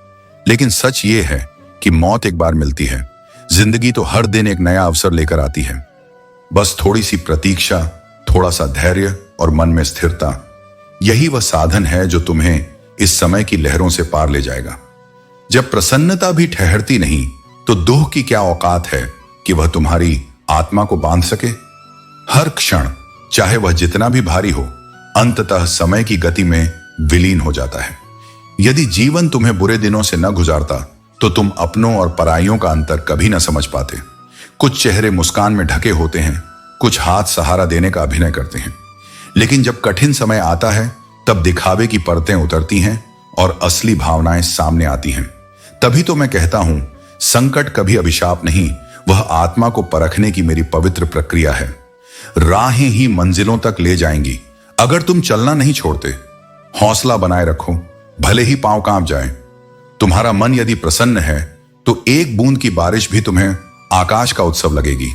लेकिन सच ये है कि मौत एक बार मिलती है। जिंदगी तो हर दिन एक नया अवसर लेकर आती है। बस थोड़ी सी प्रतीक्षा, थोड़ा सा धैर्य और मन में स्थिरता, यही वह साधन है जो तुम्हें इस समय की लहरों से पार ले जाएगा। जब प्रसन्नता भी ठहरती नहीं, तो दुख की क्या औकात है कि वह तुम्हारी आत्मा को बांध सके। हर क्षण, चाहे वह जितना भी भारी हो, अंततः समय की गति में विलीन हो जाता है। यदि जीवन तुम्हें बुरे दिनों से न गुजारता, तो तुम अपनों और पराइयों का अंतर कभी न समझ पाते। कुछ चेहरे मुस्कान में ढके होते हैं, कुछ हाथ सहारा देने का अभिनय करते हैं, लेकिन जब कठिन समय आता है, तब दिखावे की परतें उतरती हैं और असली भावनाएं सामने आती हैं। तभी तो मैं कहता हूं, संकट कभी अभिशाप नहीं, वह आत्मा को परखने की मेरी पवित्र प्रक्रिया है। राहें ही मंजिलों तक ले जाएंगी, अगर तुम चलना नहीं छोड़ते। हौसला बनाए रखो, भले ही पांव कांप जाए। तुम्हारा मन यदि प्रसन्न है, तो एक बूंद की बारिश भी तुम्हें आकाश का उत्सव लगेगी।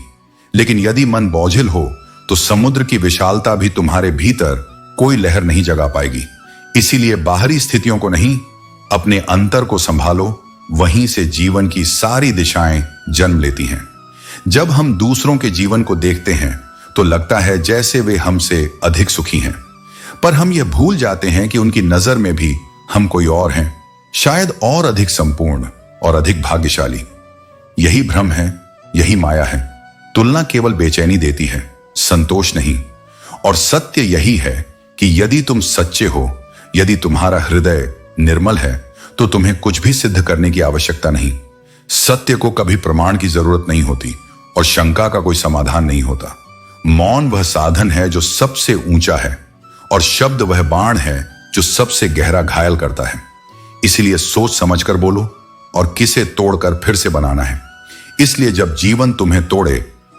लेकिन यदि मन बोझिल हो, तो समुद्र की विशालता भी तुम्हारे भीतर कोई लहर नहीं जगा पाएगी। इसीलिए बाहरी स्थितियों को नहीं, अपने अंतर को संभालो। वहीं से जीवन की सारी दिशाएं जन्म लेती हैं। जब हम दूसरों के जीवन को देखते हैं, तो लगता है जैसे वे हमसे अधिक सुखी हैं, पर हम यह भूल जाते हैं कि उनकी नजर में भी हम कोई और हैं, शायद और अधिक संपूर्ण और अधिक भाग्यशाली। यही भ्रम है, यही माया है। तुलना केवल बेचैनी देती है, संतोष नहीं। और सत्य यही है कि यदि तुम सच्चे हो, यदि तुम्हारा हृदय निर्मल है, तो तुम्हें कुछ भी सिद्ध करने की आवश्यकता नहीं। सत्य को कभी प्रमाण की जरूरत नहीं होती और शंका का कोई समाधान नहीं होता। मौन वह साधन है जो सबसे ऊंचा है, और शब्द वह बाण है जो सबसे गहरा घायल करता है। इसलिए सोच समझकर बोलो, और किसे तोड़कर फिर से बनाना है। इसलिए जब जीवन तुम्हें तोड़े,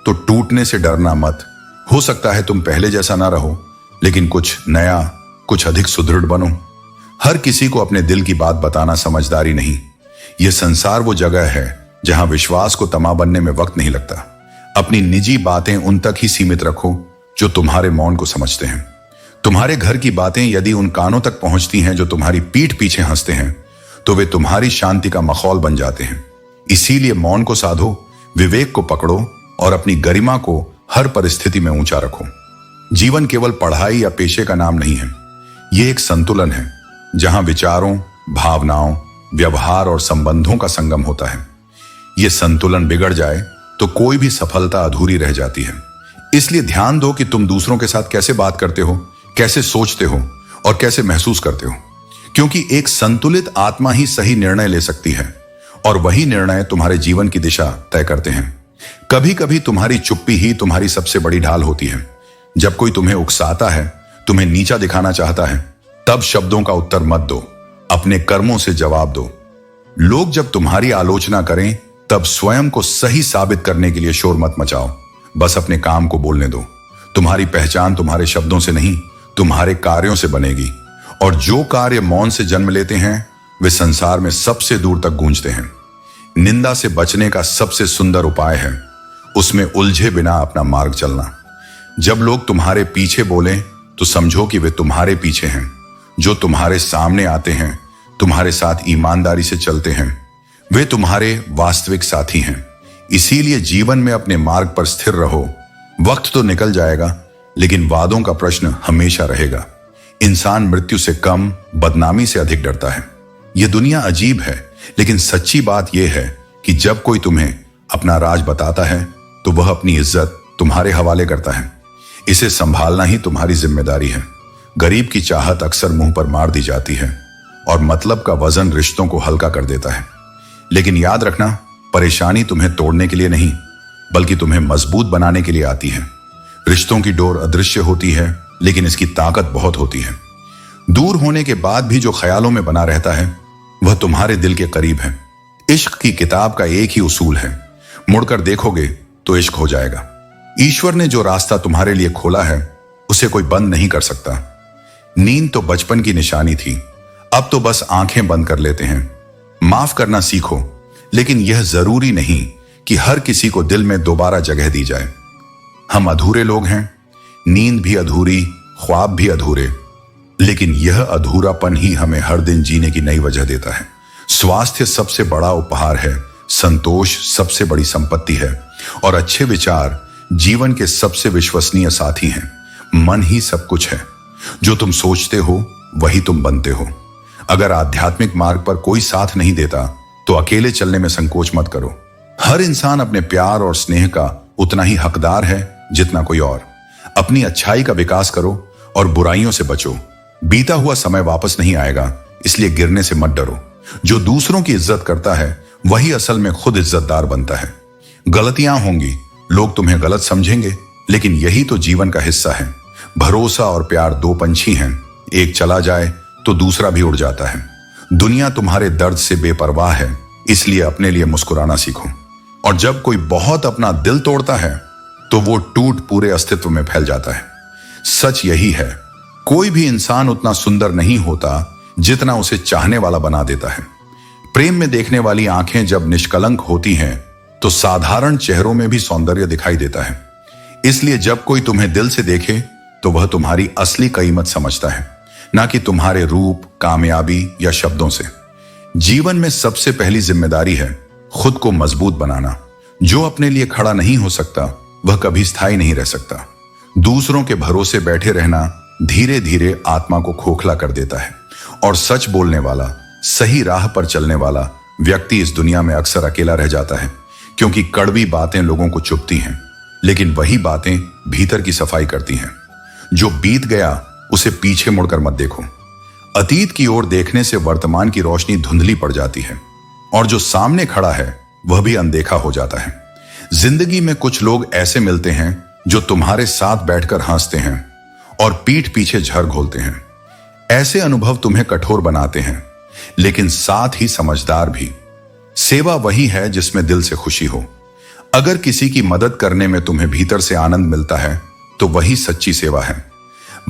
तो टूटने से डरना मत। हो सकता है तुम पहले जैसा ना रहो, लेकिन कुछ नया, कुछ अधिक सुदृढ़ बनो। हर किसी को अपने दिल की बात बताना समझदारी नहीं। यह संसार वो जगह है जहां विश्वास को तमा बनने में वक्त नहीं लगता। अपनी निजी बातें उन तक ही सीमित रखो जो तुम्हारे मौन को समझते हैं। तुम्हारे घर की बातें यदि उन कानों तक पहुंचती हैं जो तुम्हारी पीठ पीछे हंसते हैं, तो वे तुम्हारी शांति का मखौल बन जाते हैं। इसीलिए मौन को साधो, विवेक को पकड़ो और अपनी गरिमा को हर परिस्थिति में ऊंचा रखो। जीवन केवल पढ़ाई या पेशे का नाम नहीं है, यह एक संतुलन है जहां विचारों, भावनाओं, व्यवहार और संबंधों का संगम होता है। यह संतुलन बिगड़ जाए तो कोई भी सफलता अधूरी रह जाती है। इसलिए ध्यान दो कि तुम दूसरों के साथ कैसे बात करते हो, कैसे सोचते हो और कैसे महसूस करते हो, क्योंकि एक संतुलित आत्मा ही सही निर्णय ले सकती है, और वही निर्णय तुम्हारे जीवन की दिशा तय करते हैं। कभी कभी तुम्हारी चुप्पी ही तुम्हारी सबसे बड़ी ढाल होती है। जब कोई तुम्हें उकसाता है, तुम्हें नीचा दिखाना चाहता है, तब शब्दों का उत्तर मत दो, अपने कर्मों से जवाब दो। लोग जब तुम्हारी आलोचना करें, तब स्वयं को सही साबित करने के लिए शोर मत मचाओ। बस अपने काम को बोलने दो। तुम्हारी पहचान तुम्हारे शब्दों से नहीं, तुम्हारे कार्यों से बनेगी, और जो कार्य मौन से जन्म लेते हैं, वे संसार में सबसे दूर तक गूंजते हैं। निंदा से बचने का सबसे सुंदर उपाय है उसमें उलझे बिना अपना मार्ग चलना। जब लोग तुम्हारे पीछे बोलें, तो समझो कि वे तुम्हारे पीछे हैं। जो तुम्हारे सामने आते हैं, तुम्हारे साथ ईमानदारी से चलते हैं, वे तुम्हारे वास्तविक साथी हैं। इसीलिए जीवन में अपने मार्ग पर स्थिर रहो। वक्त तो निकल जाएगा, लेकिन वादों का प्रश्न हमेशा रहेगा। इंसान मृत्यु से कम, बदनामी से अधिक डरता है। यह दुनिया अजीब है, लेकिन सच्ची बात यह है कि जब कोई तुम्हें अपना राज बताता है, तो वह अपनी इज्जत तुम्हारे हवाले करता है। इसे संभालना ही तुम्हारी जिम्मेदारी है। गरीब की चाहत अक्सर मुंह पर मार दी जाती है, और मतलब का वजन रिश्तों को हल्का कर देता है। लेकिन याद रखना, परेशानी तुम्हें तोड़ने के लिए नहीं, बल्कि तुम्हें मजबूत बनाने के लिए आती है। रिश्तों की डोर अदृश्य होती है, लेकिन इसकी ताकत बहुत होती है। दूर होने के बाद भी जो ख्यालों में बना रहता है वह तुम्हारे दिल के करीब है। इश्क की किताब का एक ही उसूल है, मुड़कर देखोगे तो इश्क हो जाएगा। ईश्वर ने जो रास्ता तुम्हारे लिए खोला है उसे कोई बंद नहीं कर सकता। नींद तो बचपन की निशानी थी, अब तो बस आंखें बंद कर लेते हैं। माफ करना सीखो, लेकिन यह जरूरी नहीं कि हर किसी को दिल में दोबारा जगह दी जाए। हम अधूरे लोग हैं, नींद भी अधूरी, ख्वाब भी अधूरे, लेकिन यह अधूरापन ही हमें हर दिन जीने की नई वजह देता है। स्वास्थ्य सबसे बड़ा उपहार है, संतोष सबसे बड़ी संपत्ति है, और अच्छे विचार जीवन के सबसे विश्वसनीय साथी हैं। मन ही सब कुछ है, जो तुम सोचते हो वही तुम बनते हो। अगर आध्यात्मिक मार्ग पर कोई साथ नहीं देता तो अकेले चलने में संकोच मत करो। हर इंसान अपने प्यार और स्नेह का उतना ही हकदार है जितना कोई और। अपनी अच्छाई का विकास करो और बुराइयों से बचो। बीता हुआ समय वापस नहीं आएगा, इसलिए गिरने से मत डरो। जो दूसरों की इज्जत करता है वही असल में खुद इज्जतदार बनता है। गलतियां होंगी, लोग तुम्हें गलत समझेंगे, लेकिन यही तो जीवन का हिस्सा है। भरोसा और प्यार दो पंछी हैं, एक चला जाए तो दूसरा भी उड़ जाता है। दुनिया तुम्हारे दर्द से बेपरवाह है, इसलिए अपने लिए मुस्कुराना सीखो। और जब कोई बहुत अपना दिल तोड़ता है तो वो टूट पूरे अस्तित्व में फैल जाता है। सच यही है, कोई भी इंसान उतना सुंदर नहीं होता जितना उसे चाहने वाला बना देता है। प्रेम में देखने वाली आंखें जब निष्कलंक होती हैं तो साधारण चेहरों में भी सौंदर्य दिखाई देता है। इसलिए जब कोई तुम्हें दिल से देखे तो वह तुम्हारी असली कीमत समझता है, ना कि तुम्हारे रूप, कामयाबी या शब्दों से। जीवन में सबसे पहली जिम्मेदारी है खुद को मजबूत बनाना। जो अपने लिए खड़ा नहीं हो सकता वह कभी स्थायी नहीं रह सकता। दूसरों के भरोसे बैठे रहना धीरे धीरे आत्मा को खोखला कर देता है, और सच बोलने वाला, सही राह पर चलने वाला व्यक्ति इस दुनिया में अक्सर अकेला रह जाता है, क्योंकि कड़वी बातें लोगों को चुभती हैं, लेकिन वही बातें भीतर की सफाई करती हैं। जो बीत गया उसे पीछे मुड़कर मत देखो। अतीत की ओर देखने से वर्तमान की रोशनी धुंधली पड़ जाती है, और जो सामने खड़ा है वह भी अनदेखा हो जाता है। जिंदगी में कुछ लोग ऐसे मिलते हैं जो तुम्हारे साथ बैठकर हंसते हैं और पीठ पीछे झर घोलते हैं। ऐसे अनुभव तुम्हें कठोर बनाते हैं, लेकिन साथ ही समझदार भी। सेवा वही है जिसमें दिल से खुशी हो। अगर किसी की मदद करने में तुम्हें भीतर से आनंद मिलता है तो वही सच्ची सेवा है।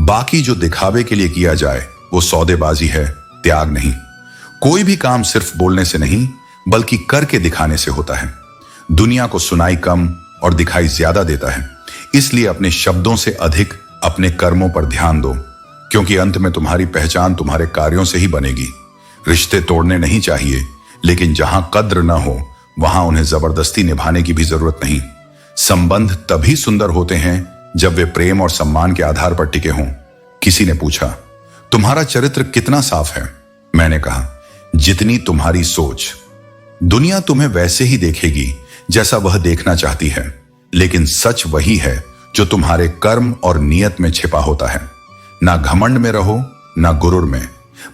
बाकी जो दिखावे के लिए किया जाए वो सौदेबाजी है, त्याग नहीं। कोई भी काम सिर्फ बोलने से नहीं बल्कि करके दिखाने से होता है। दुनिया को सुनाई कम और दिखाई ज्यादा देता है, इसलिए अपने शब्दों से अधिक अपने कर्मों पर ध्यान दो, क्योंकि अंत में तुम्हारी पहचान तुम्हारे कार्यों से ही बनेगी। रिश्ते तोड़ने नहीं चाहिए, लेकिन जहां कद्र न हो वहां उन्हें जबरदस्ती निभाने की भी जरूरत नहीं। संबंध तभी सुंदर होते हैं जब वे प्रेम और सम्मान के आधार पर टिके हों। किसी ने पूछा, तुम्हारा चरित्र कितना साफ है? मैंने कहा, जितनी तुम्हारी सोच। दुनिया तुम्हें वैसे ही देखेगी जैसा वह देखना चाहती है, लेकिन सच वही है जो तुम्हारे कर्म और नियत में छिपा होता है। ना घमंड में रहो, ना गुरूर में।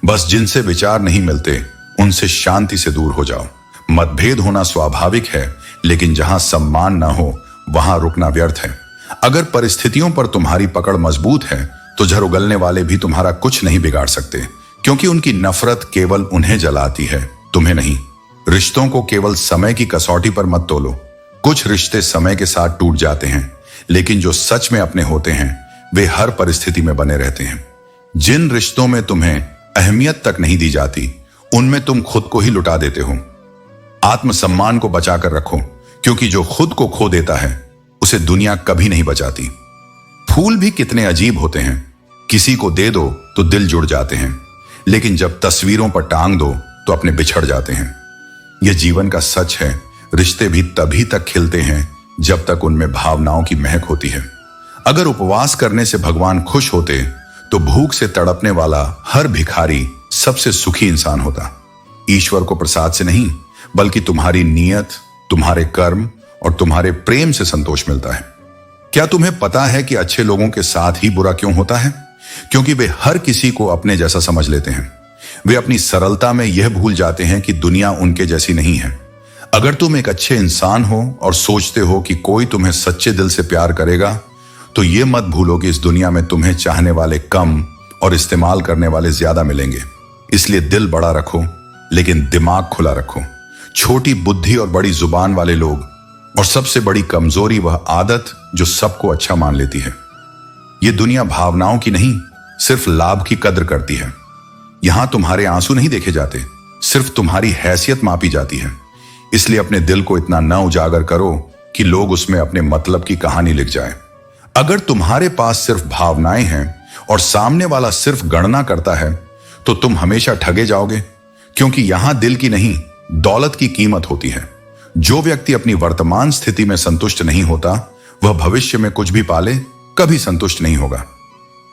बस जिनसे विचार नहीं मिलते उनसे शांति से दूर हो जाओ। मतभेद होना स्वाभाविक है, लेकिन जहां सम्मान ना हो वहां रुकना व्यर्थ है। अगर परिस्थितियों पर तुम्हारी पकड़ मजबूत है तो झर उगलने वाले भी तुम्हारा कुछ नहीं बिगाड़ सकते, क्योंकि उनकी नफरत केवल उन्हें जलाती है, तुम्हें नहीं। रिश्तों को केवल समय की कसौटी पर मत तोलो। कुछ रिश्ते समय के साथ टूट जाते हैं, लेकिन जो सच में अपने होते हैं वे हर परिस्थिति में बने रहते हैं। जिन रिश्तों में तुम्हें अहमियत तक नहीं दी जाती उनमें तुम खुद को ही लुटा देते हो। आत्मसम्मान को बचाकर रखो, क्योंकि जो खुद को खो देता है उसे दुनिया कभी नहीं बचाती। फूल भी कितने अजीब होते हैं, किसी को दे दो तो दिल जुड़ जाते हैं, लेकिन जब तस्वीरों पर टांग दो तो अपने बिछड़ जाते हैं। यह जीवन का सच है। रिश्ते भी तभी तक खिलते हैं जब तक उनमें भावनाओं की महक होती है। अगर उपवास करने से भगवान खुश होते तो भूख से तड़पने वाला हर भिखारी सबसे सुखी इंसान होता। ईश्वर को प्रसाद से नहीं बल्कि तुम्हारी नीयत, तुम्हारे कर्म और तुम्हारे प्रेम से संतोष मिलता है। क्या तुम्हें पता है कि अच्छे लोगों के साथ ही बुरा क्यों होता है? क्योंकि वे हर किसी को अपने जैसा समझ लेते हैं। वे अपनी सरलता में यह भूल जाते हैं कि दुनिया उनके जैसी नहीं है। अगर तुम एक अच्छे इंसान हो और सोचते हो कि कोई तुम्हें सच्चे दिल से प्यार करेगा तो ये मत भूलो कि इस दुनिया में तुम्हें चाहने वाले कम और इस्तेमाल करने वाले ज्यादा मिलेंगे। इसलिए दिल बड़ा रखो लेकिन दिमाग खुला रखो। छोटी बुद्धि और बड़ी जुबान वाले लोग, और सबसे बड़ी कमजोरी वह आदत जो सबको अच्छा मान लेती है। ये दुनिया भावनाओं की नहीं, सिर्फ लाभ की कद्र करती है। यहां तुम्हारे आंसू नहीं देखे जाते, सिर्फ तुम्हारी हैसियत मापी जाती है। इसलिए अपने दिल को इतना न उजागर करो कि लोग उसमें अपने मतलब की कहानी लिख जाए। अगर तुम्हारे पास सिर्फ भावनाएं हैं और सामने वाला सिर्फ गणना करता है तो तुम हमेशा ठगे जाओगे, क्योंकि यहां दिल की नहीं दौलत की कीमत होती है। जो व्यक्ति अपनी वर्तमान स्थिति में संतुष्ट नहीं होता वह भविष्य में कुछ भी पाले कभी संतुष्ट नहीं होगा।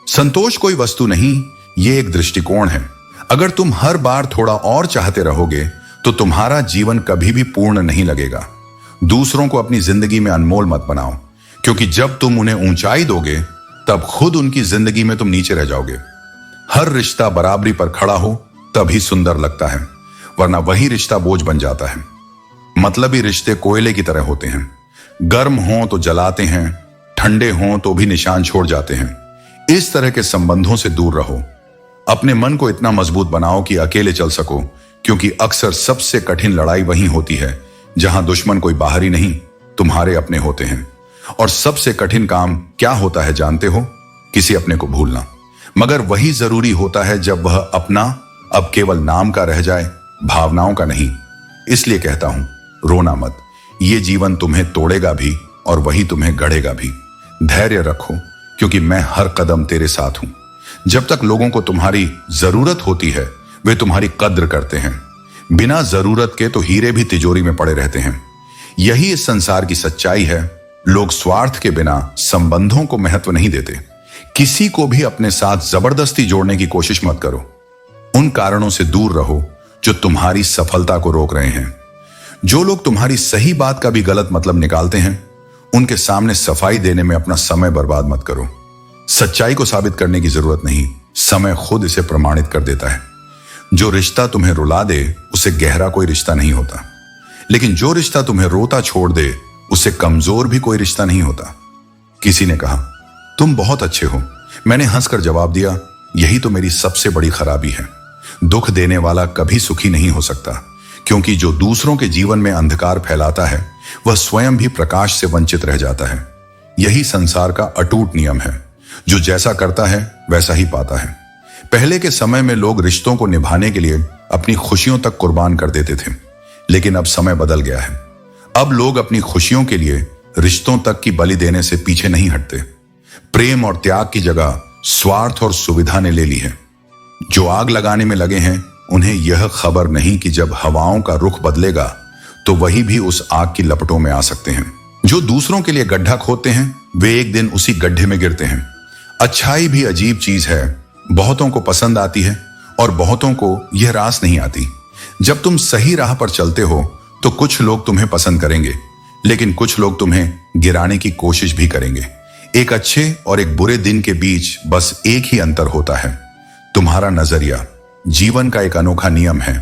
संतोष कोई वस्तु नहीं, यह एक दृष्टिकोण है। अगर तुम हर बार थोड़ा और चाहते रहोगे तो तुम्हारा जीवन कभी भी पूर्ण नहीं लगेगा। दूसरों को अपनी जिंदगी में अनमोल मत बनाओ, क्योंकि जब तुम उन्हें ऊंचाई दोगे तब खुद उनकी जिंदगी में तुम नीचे रह जाओगे। हर रिश्ता बराबरी पर खड़ा हो तभी सुंदर लगता है, वरना वही रिश्ता बोझ बन जाता है। मतलबी रिश्ते कोयले की तरह होते हैं, गर्म हों तो जलाते हैं, ठंडे हों तो भी निशान छोड़ जाते हैं। इस तरह के संबंधों से दूर रहो। अपने मन को इतना मजबूत बनाओ कि अकेले चल सको, क्योंकि अक्सर सबसे कठिन लड़ाई वहीं होती है जहां दुश्मन कोई बाहरी नहीं तुम्हारे अपने होते हैं। और सबसे कठिन काम क्या होता है जानते हो? किसी अपने को भूलना। मगर वही जरूरी होता है जब वह अपना अब केवल नाम का रह जाए, भावनाओं का नहीं। इसलिए कहता हूं, रोना मत। ये जीवन तुम्हें तोड़ेगा भी और वही तुम्हें गढ़ेगा भी। धैर्य रखो, क्योंकि मैं हर कदम तेरे साथ हूं। जब तक लोगों को तुम्हारी जरूरत होती है वे तुम्हारी कद्र करते हैं। बिना जरूरत के तो हीरे भी तिजोरी में पड़े रहते हैं। यही इस संसार की सच्चाई है। लोग स्वार्थ के बिना संबंधों को महत्व नहीं देते। किसी को भी अपने साथ जबरदस्ती जोड़ने की कोशिश मत करो। उन कारणों से दूर रहो जो तुम्हारी सफलता को रोक रहे हैं। जो लोग तुम्हारी सही बात का भी गलत मतलब निकालते हैं, उनके सामने सफाई देने में अपना समय बर्बाद मत करो। सच्चाई को साबित करने की जरूरत नहीं, समय खुद इसे प्रमाणित कर देता है। जो रिश्ता तुम्हें रुला दे उसे गहरा कोई रिश्ता नहीं होता, लेकिन जो रिश्ता तुम्हें रोता छोड़ दे उससे कमजोर भी कोई रिश्ता नहीं होता। किसी ने कहा, तुम बहुत अच्छे हो। मैंने हंसकर जवाब दिया, यही तो मेरी सबसे बड़ी खराबी है। दुख देने वाला कभी सुखी नहीं हो सकता, क्योंकि जो दूसरों के जीवन में अंधकार फैलाता है वह स्वयं भी प्रकाश से वंचित रह जाता है। यही संसार का अटूट नियम है। जो जैसा करता है वैसा ही पाता है। पहले के समय में लोग रिश्तों को निभाने के लिए अपनी खुशियों तक कुर्बान कर देते थे, लेकिन अब समय बदल गया है। अब लोग अपनी खुशियों के लिए रिश्तों तक की बलि देने से पीछे नहीं हटते। प्रेम और त्याग की जगह स्वार्थ और सुविधा ने ले ली है। जो आग लगाने में लगे हैं उन्हें यह खबर नहीं कि जब हवाओं का रुख बदलेगा तो वही भी उस आग की लपटों में आ सकते हैं। जो दूसरों के लिए गड्ढा खोदते हैं वे एक दिन उसी गड्ढे में गिरते हैं। अच्छाई भी अजीब चीज है, बहुतों को पसंद आती है और बहुतों को यह रास नहीं आती। जब तुम सही राह पर चलते हो तो कुछ लोग तुम्हें पसंद करेंगे, लेकिन कुछ लोग तुम्हें गिराने की कोशिश भी करेंगे। एक अच्छे और एक बुरे दिन के बीच बस एक ही अंतर होता है, तुम्हारा नजरिया। जीवन का एक अनोखा नियम है,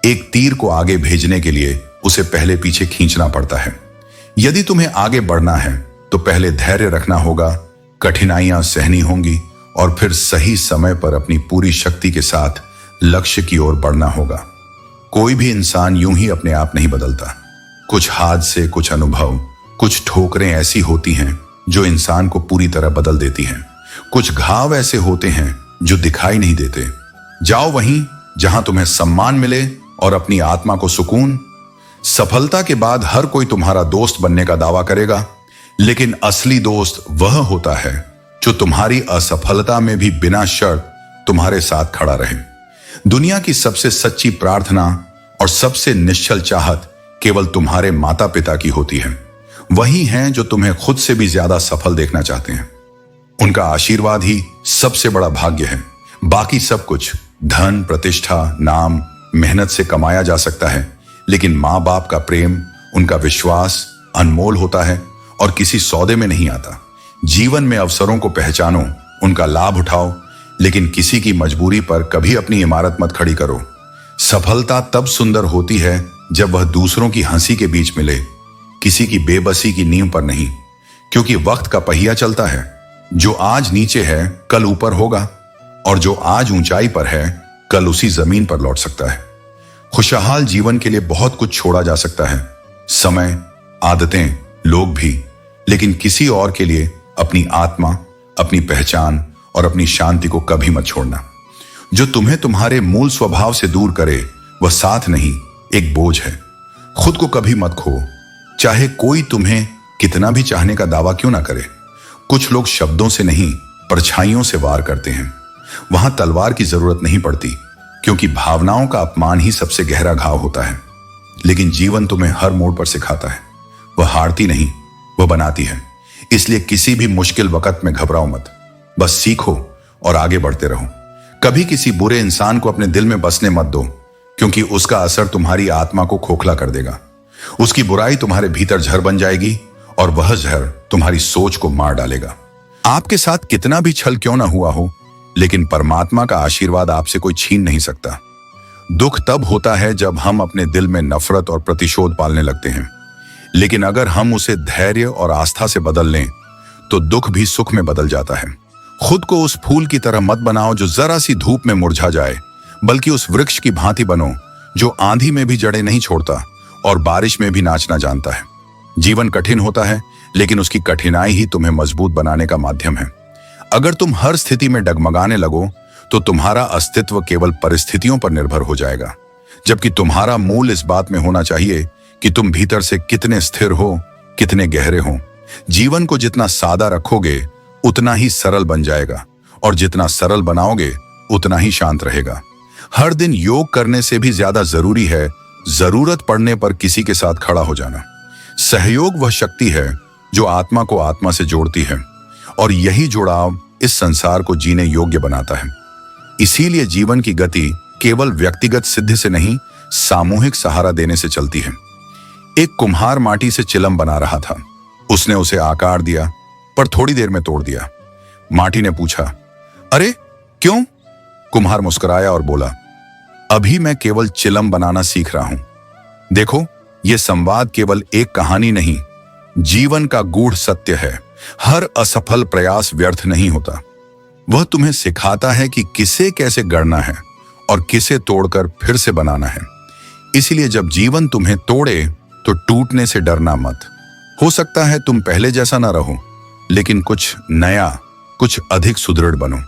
एक तीर को आगे भेजने के लिए उसे पहले पीछे खींचना पड़ता है। यदि तुम्हें आगे बढ़ना है तो पहले धैर्य रखना होगा, कठिनाइयां सहनी होंगी और फिर सही समय पर अपनी पूरी शक्ति के साथ लक्ष्य की ओर बढ़ना होगा। कोई भी इंसान यूं ही अपने आप नहीं बदलता। कुछ हादसे, कुछ अनुभव, कुछ ठोकरें ऐसी होती हैं जो इंसान को पूरी तरह बदल देती हैं। कुछ घाव ऐसे होते हैं जो दिखाई नहीं देते। जाओ वहीं जहां तुम्हें सम्मान मिले और अपनी आत्मा को सुकून। सफलता के बाद हर कोई तुम्हारा दोस्त बनने का दावा करेगा, लेकिन असली दोस्त वह होता है जो तुम्हारी असफलता में भी बिना शर्त तुम्हारे साथ खड़ा रहे। दुनिया की सबसे सच्ची प्रार्थना और सबसे निश्चल चाहत केवल तुम्हारे माता पिता की होती है। वही हैं जो तुम्हें खुद से भी ज्यादा सफल देखना चाहते हैं। उनका आशीर्वाद ही सबसे बड़ा भाग्य है। बाकी सब कुछ धन, प्रतिष्ठा, नाम, मेहनत से कमाया जा सकता है, लेकिन माँ बाप का प्रेम, उनका विश्वास अनमोल होता है और किसी सौदे में नहीं आता। जीवन में अवसरों को पहचानो, उनका लाभ उठाओ, लेकिन किसी की मजबूरी पर कभी अपनी इमारत मत खड़ी करो। सफलता तब सुंदर होती है जब वह दूसरों की हंसी के बीच मिले, किसी की बेबसी की नींव पर नहीं। क्योंकि वक्त का पहिया चलता है, जो आज नीचे है कल ऊपर होगा, और जो आज ऊंचाई पर है कल उसी जमीन पर लौट सकता है। खुशहाल जीवन के लिए बहुत कुछ छोड़ा जा सकता है, समय, आदतें, लोग भी, लेकिन किसी और के लिए अपनी आत्मा, अपनी पहचान और अपनी शांति को कभी मत छोड़ना। जो तुम्हें तुम्हारे मूल स्वभाव से दूर करे वह साथ नहीं, एक बोझ है। खुद को कभी मत खो, चाहे कोई तुम्हें कितना भी चाहने का दावा क्यों ना करे। कुछ लोग शब्दों से नहीं, परछाइयों से वार करते हैं। वहां तलवार की जरूरत नहीं पड़ती, क्योंकि भावनाओं का अपमान ही सबसे गहरा घाव होता है। लेकिन जीवन तुम्हें हर मोड़ पर सिखाता है, वह हारती नहीं, वह बनाती है। इसलिए किसी भी मुश्किल वक्त में घबराओ मत, बस सीखो और आगे बढ़ते रहो। कभी किसी बुरे इंसान को अपने दिल में बसने मत दो, क्योंकि उसका असर तुम्हारी आत्मा को खोखला कर देगा। उसकी बुराई तुम्हारे भीतर जहर बन जाएगी और वह जहर तुम्हारी सोच को मार डालेगा। आपके साथ कितना भी छल क्यों ना हुआ हो, लेकिन परमात्मा का आशीर्वाद आपसे कोई छीन नहीं सकता। दुख तब होता है जब हम अपने दिल में नफरत और प्रतिशोध पालने लगते हैं, लेकिन अगर हम उसे धैर्य और आस्था से बदल लें तो दुख भी सुख में बदल जाता है। खुद को उस फूल की तरह मत बनाओ जो जरा सी धूप में मुरझा जाए, बल्कि उस वृक्ष की भांति बनो जो आंधी में भी जड़ें नहीं छोड़ता और बारिश में भी नाचना जानता है। जीवन कठिन होता है, लेकिन उसकी कठिनाई ही तुम्हें मजबूत बनाने का माध्यम है। अगर तुम हर स्थिति में डगमगाने लगो तो तुम्हारा अस्तित्व केवल परिस्थितियों पर निर्भर हो जाएगा, जबकि तुम्हारा मूल इस बात में होना चाहिए कि तुम भीतर से कितने स्थिर हो, कितने गहरे हो। जीवन को जितना सादा रखोगे उतना ही सरल बन जाएगा, और जितना सरल बनाओगे उतना ही शांत रहेगा। हर दिन योग करने से भी ज्यादा जरूरी है जरूरत पड़ने पर किसी के साथ खड़ा हो जाना। सहयोग वह शक्ति है जो आत्मा को आत्मा से जोड़ती है, और यही जुड़ाव इस संसार को जीने योग्य बनाता है। इसीलिए जीवन की गति केवल व्यक्तिगत सिद्धि से नहीं, सामूहिक सहारा देने से चलती है। एक कुम्हार माटी से चिलम बना रहा था। उसने उसे आकार दिया, पर थोड़ी देर में तोड़ दिया। माटी ने पूछा, अरे क्यों? कुम्हार मुस्कुराया और बोला, अभी मैं केवल चिलम बनाना सीख रहा हूं। देखो, यह संवाद केवल एक कहानी नहीं, जीवन का गूढ़ सत्य है। हर असफल प्रयास व्यर्थ नहीं होता। वह तुम्हें सिखाता है कि किसे कैसे गढ़ना है और किसे तोड़कर फिर से बनाना है। इसलिए जब जीवन तुम्हें तोड़े तो टूटने से डरना मत। हो सकता है तुम पहले जैसा ना रहो, लेकिन कुछ नया, कुछ अधिक सुदृढ़ बनो।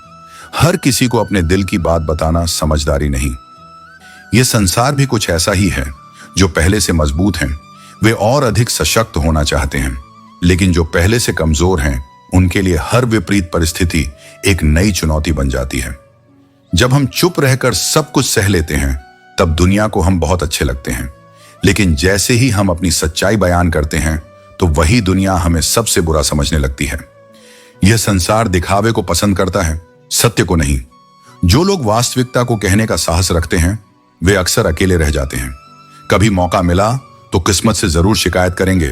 हर किसी को अपने दिल की बात बताना समझदारी नहीं। यह संसार भी कुछ ऐसा ही है। जो पहले से मजबूत हैं वे और अधिक सशक्त होना चाहते हैं, लेकिन जो पहले से कमजोर हैं उनके लिए हर विपरीत परिस्थिति एक नई चुनौती बन जाती है। जब हम चुप रहकर सब कुछ सह लेते हैं तब दुनिया को हम बहुत अच्छे लगते हैं, लेकिन जैसे ही हम अपनी सच्चाई बयान करते हैं तो वही दुनिया हमें सबसे बुरा समझने लगती है। यह संसार दिखावे को पसंद करता है, सत्य को नहीं। जो लोग वास्तविकता को कहने का साहस रखते हैं वे अक्सर अकेले रह जाते हैं। कभी मौका मिला तो किस्मत से जरूर शिकायत करेंगे।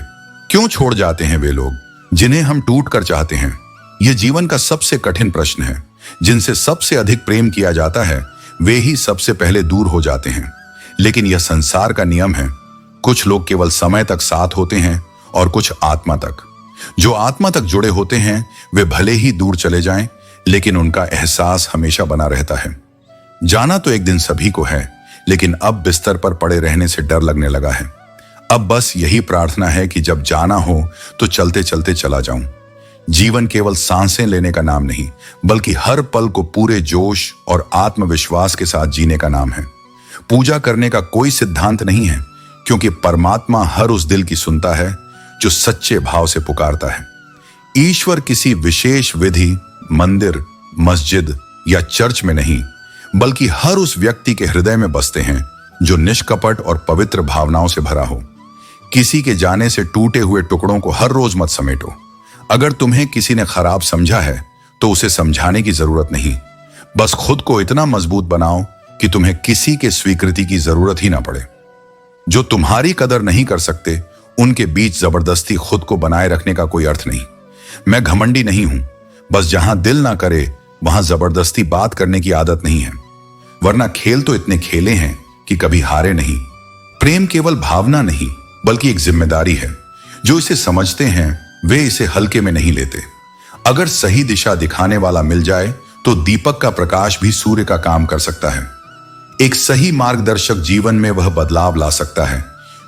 क्यों छोड़ जाते हैं वे लोग जिन्हें हम टूट कर चाहते हैं? यह जीवन का सबसे कठिन प्रश्न है। जिनसे सबसे अधिक प्रेम किया जाता है वे ही सबसे पहले दूर हो जाते हैं। लेकिन यह संसार का नियम है। कुछ लोग केवल समय तक साथ होते हैं और कुछ आत्मा तक। जो आत्मा तक जुड़े होते हैं वे भले ही दूर चले जाएं, लेकिन उनका एहसास हमेशा बना रहता है। जाना तो एक दिन सभी को है, लेकिन अब बिस्तर पर पड़े रहने से डर लगने लगा है। अब बस यही प्रार्थना है कि जब जाना हो तो चलते चलते चला जाऊं। जीवन केवल सांसें लेने का नाम नहीं, बल्कि हर पल को पूरे जोश और आत्मविश्वास के साथ जीने का नाम है। पूजा करने का कोई सिद्धांत नहीं है, क्योंकि परमात्मा हर उस दिल की सुनता है जो सच्चे भाव से पुकारता है। ईश्वर किसी विशेष विधि, मंदिर, मस्जिद या चर्च में नहीं, बल्कि हर उस व्यक्ति के हृदय में बसते हैं जो निष्कपट और पवित्र भावनाओं से भरा हो। किसी के जाने से टूटे हुए टुकड़ों को हर रोज मत समेटो। अगर तुम्हें किसी ने खराब समझा है तो उसे समझाने की जरूरत नहीं। बस खुद को इतना मजबूत बनाओ कि तुम्हें किसी के स्वीकृति की जरूरत ही ना पड़े। जो तुम्हारी कदर नहीं कर सकते उनके बीच जबरदस्ती खुद को बनाए रखने का कोई अर्थ नहीं। मैं घमंडी नहीं हूं, बस जहां दिल ना करे वहां जबरदस्ती बात करने की आदत नहीं है। वरना खेल तो इतने खेले हैं कि कभी हारे नहीं। प्रेम केवल भावना नहीं, बल्कि एक जिम्मेदारी है। जो इसे समझते हैं वे इसे हल्के में नहीं लेते। अगर सही दिशा दिखाने वाला मिल जाए तो दीपक का प्रकाश भी सूर्य का काम कर सकता है। एक सही मार्गदर्शक जीवन में वह बदलाव ला सकता है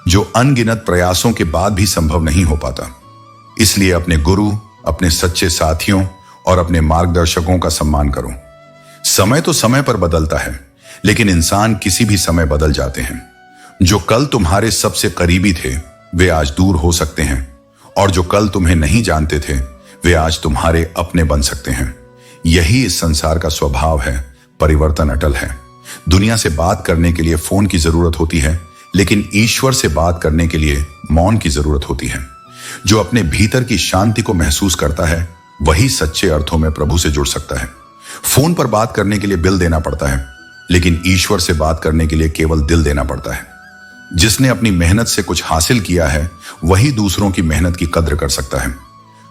जो अनगिनत प्रयासों के बाद भी संभव नहीं हो पाता। इसलिए अपने गुरु, अपने सच्चे साथियों और अपने मार्गदर्शकों का सम्मान करो। समय तो समय पर बदलता है, लेकिन इंसान किसी भी समय बदल जाते हैं। जो कल तुम्हारे सबसे करीबी थे वे आज दूर हो सकते हैं, और जो कल तुम्हें नहीं जानते थे वे आज तुम्हारे अपने बन सकते हैं। यही इस संसार का स्वभाव है। परिवर्तन अटल है। दुनिया से बात करने के लिए फोन की जरूरत होती है, लेकिन ईश्वर से बात करने के लिए मौन की जरूरत होती है। जो अपने भीतर की शांति को महसूस करता है वही सच्चे अर्थों में प्रभु से जुड़ सकता है। फोन पर बात करने के लिए बिल देना पड़ता है, लेकिन ईश्वर से बात करने के लिए केवल दिल देना पड़ता है। जिसने अपनी मेहनत से कुछ हासिल किया है वही दूसरों की मेहनत की कद्र कर सकता है।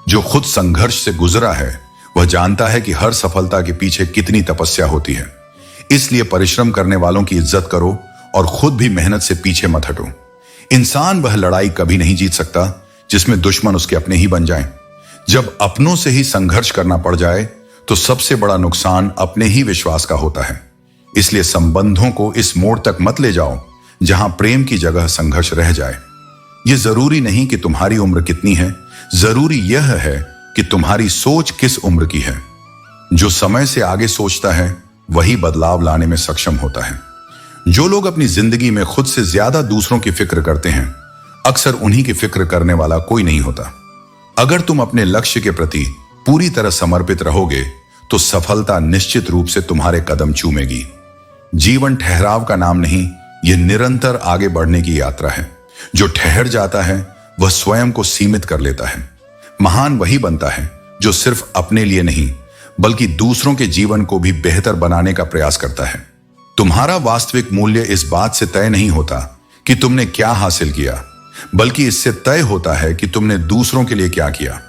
जो खुद संघर्ष से गुजरा है वह जानता है कि हर सफलता के पीछे कितनी तपस्या होती है। इसलिए परिश्रम करने वालों की इज्जत करो और खुद भी मेहनत से पीछे मत हटो। इंसान वह लड़ाई कभी नहीं जीत सकता जिसमें दुश्मन उसके अपने ही बन जाएं। जब अपनों से ही संघर्ष करना पड़ जाए तो सबसे बड़ा नुकसान अपने ही विश्वास का होता है। इसलिए संबंधों को इस मोड़ तक मत ले जाओ जहां प्रेम की जगह संघर्ष रह जाए। यह जरूरी नहीं कि तुम्हारी उम्र कितनी है, जरूरी यह है कि तुम्हारी सोच किस उम्र की है। जो समय से आगे सोचता है वही बदलाव लाने में सक्षम होता है। जो लोग अपनी जिंदगी में खुद से ज्यादा दूसरों की फिक्र करते हैं, अक्सर उन्हीं की फिक्र करने वाला कोई नहीं होता। अगर तुम अपने लक्ष्य के प्रति पूरी तरह समर्पित रहोगे तो सफलता निश्चित रूप से तुम्हारे कदम चूमेगी। जीवन ठहराव का नाम नहीं, यह निरंतर आगे बढ़ने की यात्रा है। जो ठहर जाता है वह स्वयं को सीमित कर लेता है। महान वही बनता है जो सिर्फ अपने लिए नहीं बल्कि दूसरों के जीवन को भी बेहतर बनाने का प्रयास करता है। तुम्हारा वास्तविक मूल्य इस बात से तय नहीं होता कि तुमने क्या हासिल किया, बल्कि इससे तय होता है कि तुमने दूसरों के लिए क्या किया।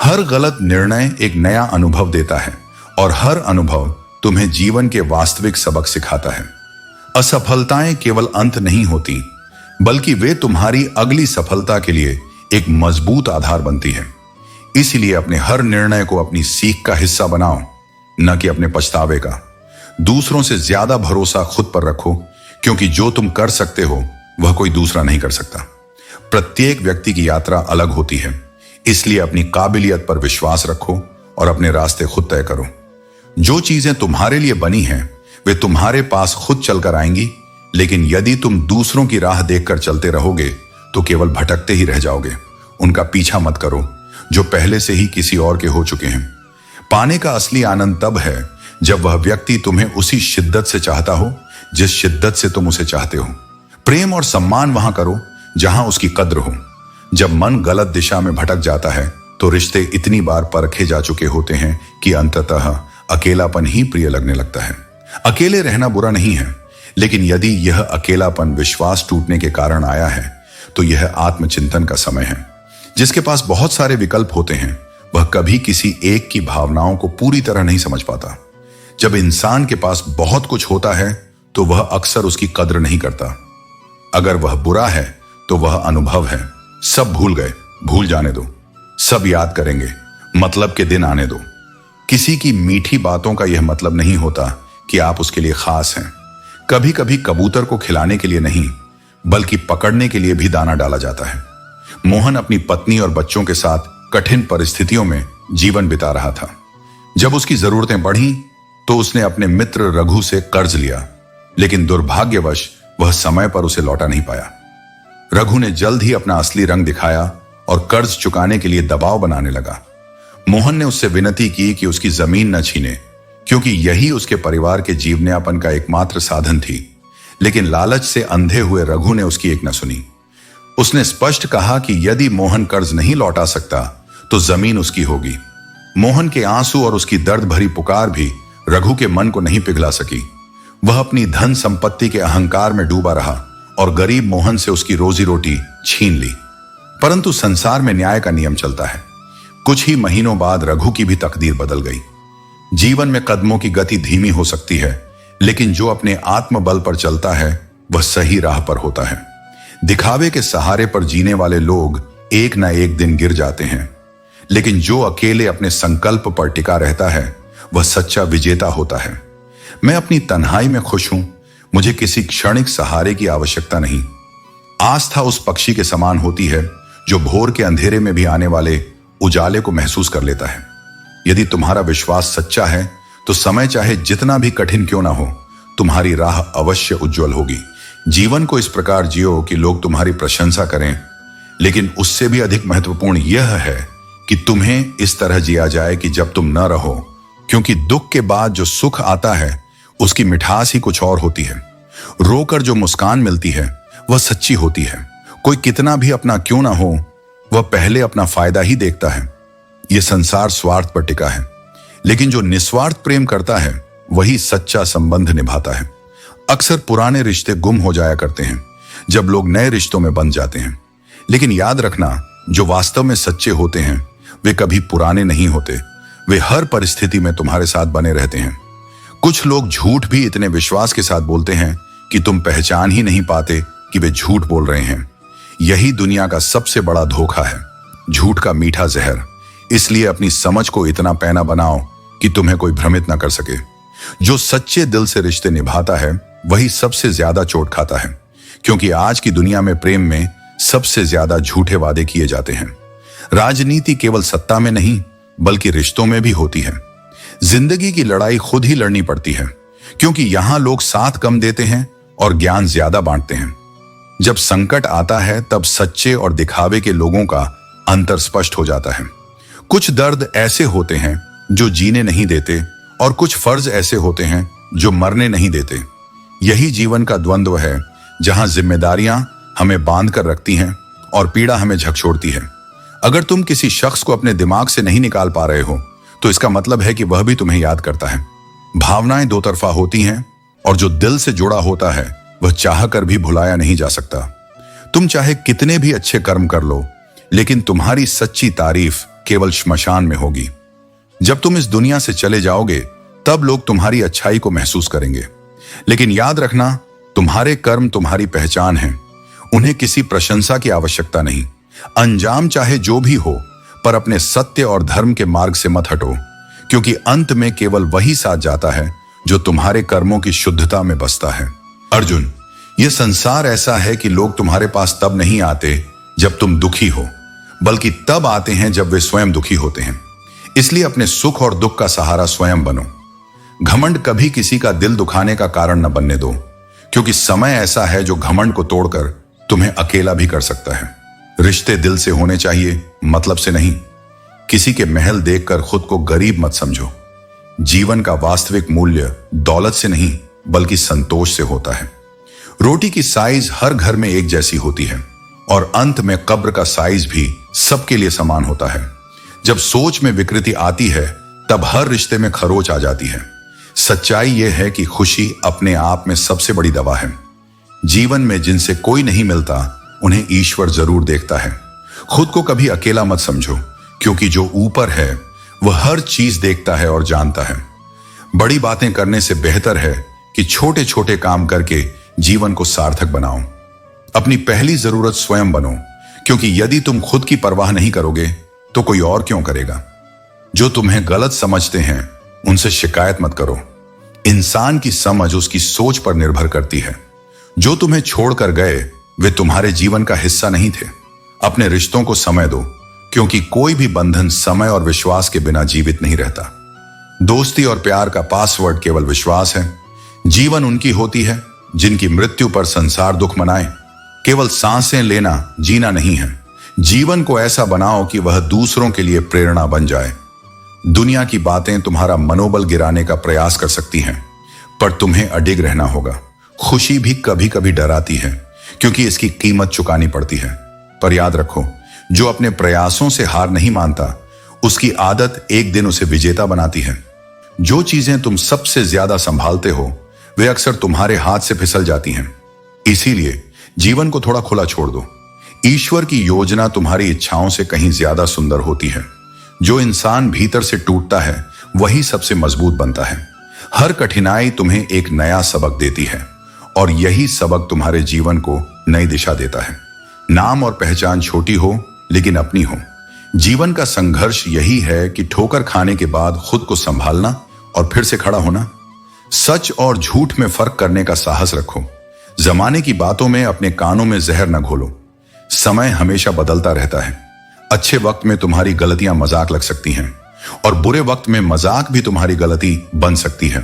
हर गलत निर्णय एक नया अनुभव देता है और हर अनुभव तुम्हें जीवन के वास्तविक सबक सिखाता है। असफलताएं केवल अंत नहीं होती, बल्कि वे तुम्हारी अगली सफलता के लिए एक मजबूत आधार बनती है। इसलिए अपने हर निर्णय को अपनी सीख का हिस्सा बनाओ, न कि अपने पछतावे का। दूसरों से ज्यादा भरोसा खुद पर रखो, क्योंकि जो तुम कर सकते हो वह कोई दूसरा नहीं कर सकता। प्रत्येक व्यक्ति की यात्रा अलग होती है, इसलिए अपनी काबिलियत पर विश्वास रखो और अपने रास्ते खुद तय करो। जो चीजें तुम्हारे लिए बनी हैं वे तुम्हारे पास खुद चलकर आएंगी, लेकिन यदि तुम दूसरों की राह देखकर चलते रहोगे तो केवल भटकते ही रह जाओगे। उनका पीछा मत करो जो पहले से ही किसी और के हो चुके हैं। पाने का असली आनंद तब है जब वह व्यक्ति तुम्हें उसी शिद्दत से चाहता हो जिस शिद्दत से तुम उसे चाहते हो। प्रेम और सम्मान वहां करो जहां उसकी कद्र हो। जब मन गलत दिशा में भटक जाता है तो रिश्ते इतनी बार परखे जा चुके होते हैं कि अंततः अकेलापन ही प्रिय लगने लगता है। अकेले रहना बुरा नहीं है, लेकिन यदि यह अकेलापन विश्वास टूटने के कारण आया है तो यह आत्मचिंतन का समय है। जिसके पास बहुत सारे विकल्प होते हैं वह कभी किसी एक की भावनाओं को पूरी तरह नहीं समझ पाता। जब इंसान के पास बहुत कुछ होता है तो वह अक्सर उसकी कद्र नहीं करता। अगर वह बुरा है तो वह अनुभव है। सब भूल गए, भूल जाने दो। सब याद करेंगे, मतलब के दिन आने दो। किसी की मीठी बातों का यह मतलब नहीं होता कि आप उसके लिए खास हैं। कभी कभी कबूतर को खिलाने के लिए नहीं बल्कि पकड़ने के लिए भी दाना डाला जाता है। मोहन अपनी पत्नी और बच्चों के साथ कठिन परिस्थितियों में जीवन बिता रहा था। जब उसकी जरूरतें बढ़ी तो उसने अपने मित्र रघु से कर्ज लिया, लेकिन दुर्भाग्यवश वह समय पर उसे लौटा नहीं पाया। रघु ने जल्द ही अपना असली रंग दिखाया और कर्ज चुकाने के लिए दबाव बनाने लगा। मोहन ने उससे विनती की कि उसकी जमीन न छीने, क्योंकि यही उसके परिवार के जीवनयापन का एकमात्र साधन थी। लेकिन लालच से अंधे हुए रघु ने उसकी एक न सुनी। उसने स्पष्ट कहा कि यदि मोहन कर्ज नहीं लौटा सकता तो जमीन उसकी होगी। मोहन के आंसू और उसकी दर्द भरी पुकार भी रघु के मन को नहीं पिघला सकी। वह अपनी धन संपत्ति के अहंकार में डूबा रहा और गरीब मोहन से उसकी रोजी रोटी छीन ली। परंतु संसार में न्याय का नियम चलता है। कुछ ही महीनों बाद रघु की भी तकदीर बदल गई। जीवन में कदमों की गति धीमी हो सकती है, लेकिन जो अपने आत्मबल पर चलता है वह सही राह पर होता है। दिखावे के सहारे पर जीने वाले लोग एक ना एक दिन गिर जाते हैं, लेकिन जो अकेले अपने संकल्प पर टिका रहता है वह सच्चा विजेता होता है। मैं अपनी तन्हाई में खुश हूं, मुझे किसी क्षणिक सहारे की आवश्यकता नहीं। आस्था उस पक्षी के समान होती है जो भोर के अंधेरे में भी आने वाले उजाले को महसूस कर लेता है। यदि तुम्हारा विश्वास सच्चा है तो समय चाहे जितना भी कठिन क्यों ना हो, तुम्हारी राह अवश्य उज्जवल होगी। जीवन को इस प्रकार जियो कि लोग तुम्हारी प्रशंसा करें, लेकिन उससे भी अधिक महत्वपूर्ण यह है कि तुम्हें इस तरह जिया जाए कि जब तुम न रहो, क्योंकि दुख के बाद जो सुख आता है उसकी मिठास ही कुछ और होती है। रोकर जो मुस्कान मिलती है वह सच्ची होती है। कोई कितना भी अपना क्यों ना हो, वह पहले अपना फायदा ही देखता है। यह संसार स्वार्थ पर टिका है, लेकिन जो निस्वार्थ प्रेम करता है वही सच्चा संबंध निभाता है। अक्सर पुराने रिश्ते गुम हो जाया करते हैं जब लोग नए रिश्तों में बंध जाते हैं, लेकिन याद रखना, जो वास्तव में सच्चे होते हैं वे कभी पुराने नहीं होते। वे हर परिस्थिति में तुम्हारे साथ बने रहते हैं। कुछ लोग झूठ भी इतने विश्वास के साथ बोलते हैं कि तुम पहचान ही नहीं पाते कि वे झूठ बोल रहे हैं। यही दुनिया का सबसे बड़ा धोखा है, झूठ का मीठा जहर। इसलिए अपनी समझ को इतना पैना बनाओ कि तुम्हें कोई भ्रमित ना कर सके। जो सच्चे दिल से रिश्ते निभाता है वही सबसे ज्यादा चोट खाता है, क्योंकि आज की दुनिया में प्रेम में सबसे ज्यादा झूठे वादे किए जाते हैं। राजनीति केवल सत्ता में नहीं बल्कि रिश्तों में भी होती है। जिंदगी की लड़ाई खुद ही लड़नी पड़ती है, क्योंकि यहां लोग साथ कम देते हैं और ज्ञान ज्यादा बांटते हैं। जब संकट आता है तब सच्चे और दिखावे के लोगों का अंतर स्पष्ट हो जाता है। कुछ दर्द ऐसे होते हैं जो जीने नहीं देते और कुछ फर्ज ऐसे होते हैं जो मरने नहीं देते। यही जीवन का द्वंद्व है, जहां जिम्मेदारियां हमें बांध कर रखती हैं और पीड़ा हमें झकझोरती है। अगर तुम किसी शख्स को अपने दिमाग से नहीं निकाल पा रहे हो तो इसका मतलब है कि वह भी तुम्हें याद करता है। भावनाएं दो तरफा होती हैं और जो दिल से जुड़ा होता है वह चाह कर भी भुलाया नहीं जा सकता। तुम चाहे कितने भी अच्छे कर्म कर लो, लेकिन तुम्हारी सच्ची तारीफ केवल श्मशान में होगी। जब तुम इस दुनिया से चले जाओगे तब लोग तुम्हारी अच्छाई को महसूस करेंगे, लेकिन याद रखना, तुम्हारे कर्म तुम्हारी पहचान है। उन्हें किसी प्रशंसा की आवश्यकता नहीं। अंजाम चाहे जो भी हो, पर अपने सत्य और धर्म के मार्ग से मत हटो, क्योंकि अंत में केवल वही साथ जाता है जो तुम्हारे कर्मों की शुद्धता में बसता है। अर्जुन, यह संसार ऐसा है कि लोग तुम्हारे पास तब नहीं आते जब तुम दुखी हो, बल्कि तब आते हैं जब वे स्वयं दुखी होते हैं। इसलिए अपने सुख और दुख का सहारा स्वयं बनो। घमंड कभी किसी का दिल दुखाने का कारण न बनने दो, क्योंकि समय ऐसा है जो घमंड को तोड़कर तुम्हें अकेला भी कर सकता है। रिश्ते दिल से होने चाहिए, मतलब से नहीं। किसी के महल देखकर खुद को गरीब मत समझो। जीवन का वास्तविक मूल्य दौलत से नहीं बल्कि संतोष से होता है। रोटी की साइज हर घर में एक जैसी होती है और अंत में कब्र का साइज भी सबके लिए समान होता है। जब सोच में विकृति आती है तब हर रिश्ते में खरोच आ जाती है। सच्चाई यह है कि खुशी अपने आप में सबसे बड़ी दवा है। जीवन में जिनसे कोई नहीं मिलता उन्हें ईश्वर जरूर देखता है। खुद को कभी अकेला मत समझो, क्योंकि जो ऊपर है वह हर चीज देखता है और जानता है। बड़ी बातें करने से बेहतर है कि छोटे छोटे काम करके जीवन को सार्थक बनाओ। अपनी पहली जरूरत स्वयं बनो, क्योंकि यदि तुम खुद की परवाह नहीं करोगे तो कोई और क्यों करेगा। जो तुम्हें गलत समझते हैं उनसे शिकायत मत करो। इंसान की समझ उसकी सोच पर निर्भर करती है। जो तुम्हें छोड़कर गए वे तुम्हारे जीवन का हिस्सा नहीं थे। अपने रिश्तों को समय दो, क्योंकि कोई भी बंधन समय और विश्वास के बिना जीवित नहीं रहता। दोस्ती और प्यार का पासवर्ड केवल विश्वास है। जीवन उनकी होती है जिनकी मृत्यु पर संसार दुख मनाए। केवल सांसें लेना जीना नहीं है। जीवन को ऐसा बनाओ कि वह दूसरों के लिए प्रेरणा बन जाए। दुनिया की बातें तुम्हारा मनोबल गिराने का प्रयास कर सकती हैं, पर तुम्हें अडिग रहना होगा। खुशी भी कभी कभी डराती है, क्योंकि इसकी कीमत चुकानी पड़ती है। पर याद रखो, जो अपने प्रयासों से हार नहीं मानता उसकी आदत एक दिन उसे विजेता बनाती है। जो चीजें तुम सबसे ज्यादा संभालते हो वे अक्सर तुम्हारे हाथ से फिसल जाती हैं। इसीलिए जीवन को थोड़ा खुला छोड़ दो। ईश्वर की योजना तुम्हारी इच्छाओं से कहीं ज्यादा सुंदर होती है। जो इंसान भीतर से टूटता है वही सबसे मजबूत बनता है। हर कठिनाई तुम्हें एक नया सबक देती है और यही सबक तुम्हारे जीवन को नई दिशा देता है। नाम और पहचान छोटी हो लेकिन अपनी हो। जीवन का संघर्ष यही है कि ठोकर खाने के बाद खुद को संभालना और फिर से खड़ा होना। सच और झूठ में फर्क करने का साहस रखो। जमाने की बातों में अपने कानों में जहर न घोलो। समय हमेशा बदलता रहता है। अच्छे वक्त में तुम्हारी गलतियां मजाक लग सकती हैं और बुरे वक्त में मजाक भी तुम्हारी गलती बन सकती है।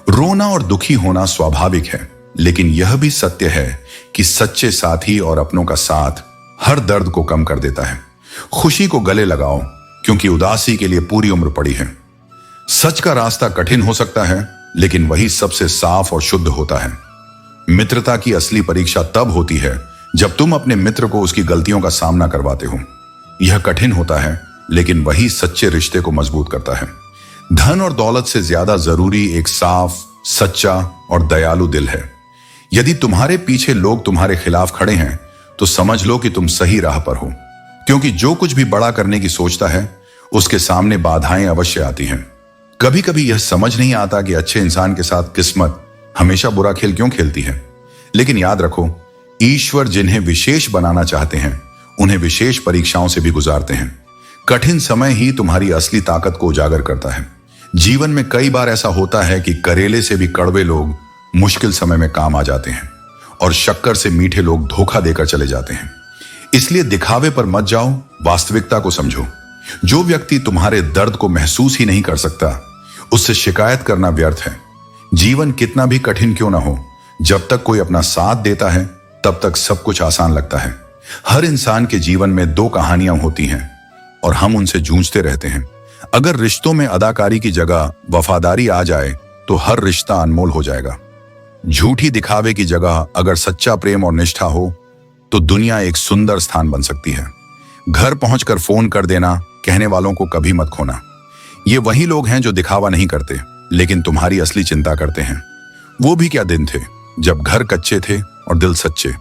रोना और दुखी होना स्वाभाविक है, लेकिन यह भी सत्य है कि सच्चे साथी और अपनों का साथ हर दर्द को कम कर देता है। खुशी को गले लगाओ, क्योंकि उदासी के लिए पूरी उम्र पड़ी है। सच का रास्ता कठिन हो सकता है, लेकिन वही सबसे साफ और शुद्ध होता है। मित्रता की असली परीक्षा तब होती है जब तुम अपने मित्र को उसकी गलतियों का सामना करवाते हो। यह कठिन होता है, लेकिन वही सच्चे रिश्ते को मजबूत करता है। धन और दौलत से ज्यादा जरूरी एक साफ, सच्चा और दयालु दिल है। यदि तुम्हारे पीछे लोग तुम्हारे खिलाफ खड़े हैं, तो समझ लो कि तुम सही राह पर हो, क्योंकि जो कुछ भी बड़ा करने की सोचता है, उसके सामने बाधाएं अवश्य आती हैं। कभी कभी यह समझ नहीं आता कि अच्छे इंसान के साथ किस्मत हमेशा बुरा खेल क्यों खेलती है। लेकिन याद रखो, ईश्वर जिन्हें विशेष बनाना चाहते हैं, उन्हें विशेष परीक्षाओं से भी गुजारते हैं। कठिन समय ही तुम्हारी असली ताकत को उजागर करता है। जीवन में कई बार ऐसा होता है कि करेले से भी कड़वे लोग मुश्किल समय में काम आ जाते हैं और शक्कर से मीठे लोग धोखा देकर चले जाते हैं। इसलिए दिखावे पर मत जाओ, वास्तविकता को समझो। जो व्यक्ति तुम्हारे दर्द को महसूस ही नहीं कर सकता, उससे शिकायत करना व्यर्थ है। जीवन कितना भी कठिन क्यों ना हो, जब तक कोई अपना साथ देता है, तब तक सब कुछ आसान लगता है। हर इंसान के जीवन में दो कहानियां होती हैं और हम उनसे जूझते रहते हैं। अगर रिश्तों में अदाकारी की जगह वफादारी आ जाए, तो हर रिश्ता अनमोल हो जाएगा। झूठी दिखावे की जगह अगर सच्चा प्रेम और निष्ठा हो, तो दुनिया एक सुंदर स्थान बन सकती है। घर पहुंचकर फोन कर देना कहने वालों को कभी मत खोना। ये वही लोग हैं जो दिखावा नहीं करते, लेकिन तुम्हारी असली चिंता करते हैं। वो भी क्या दिन थे जब घर कच्चे थे और दिल सच्चे।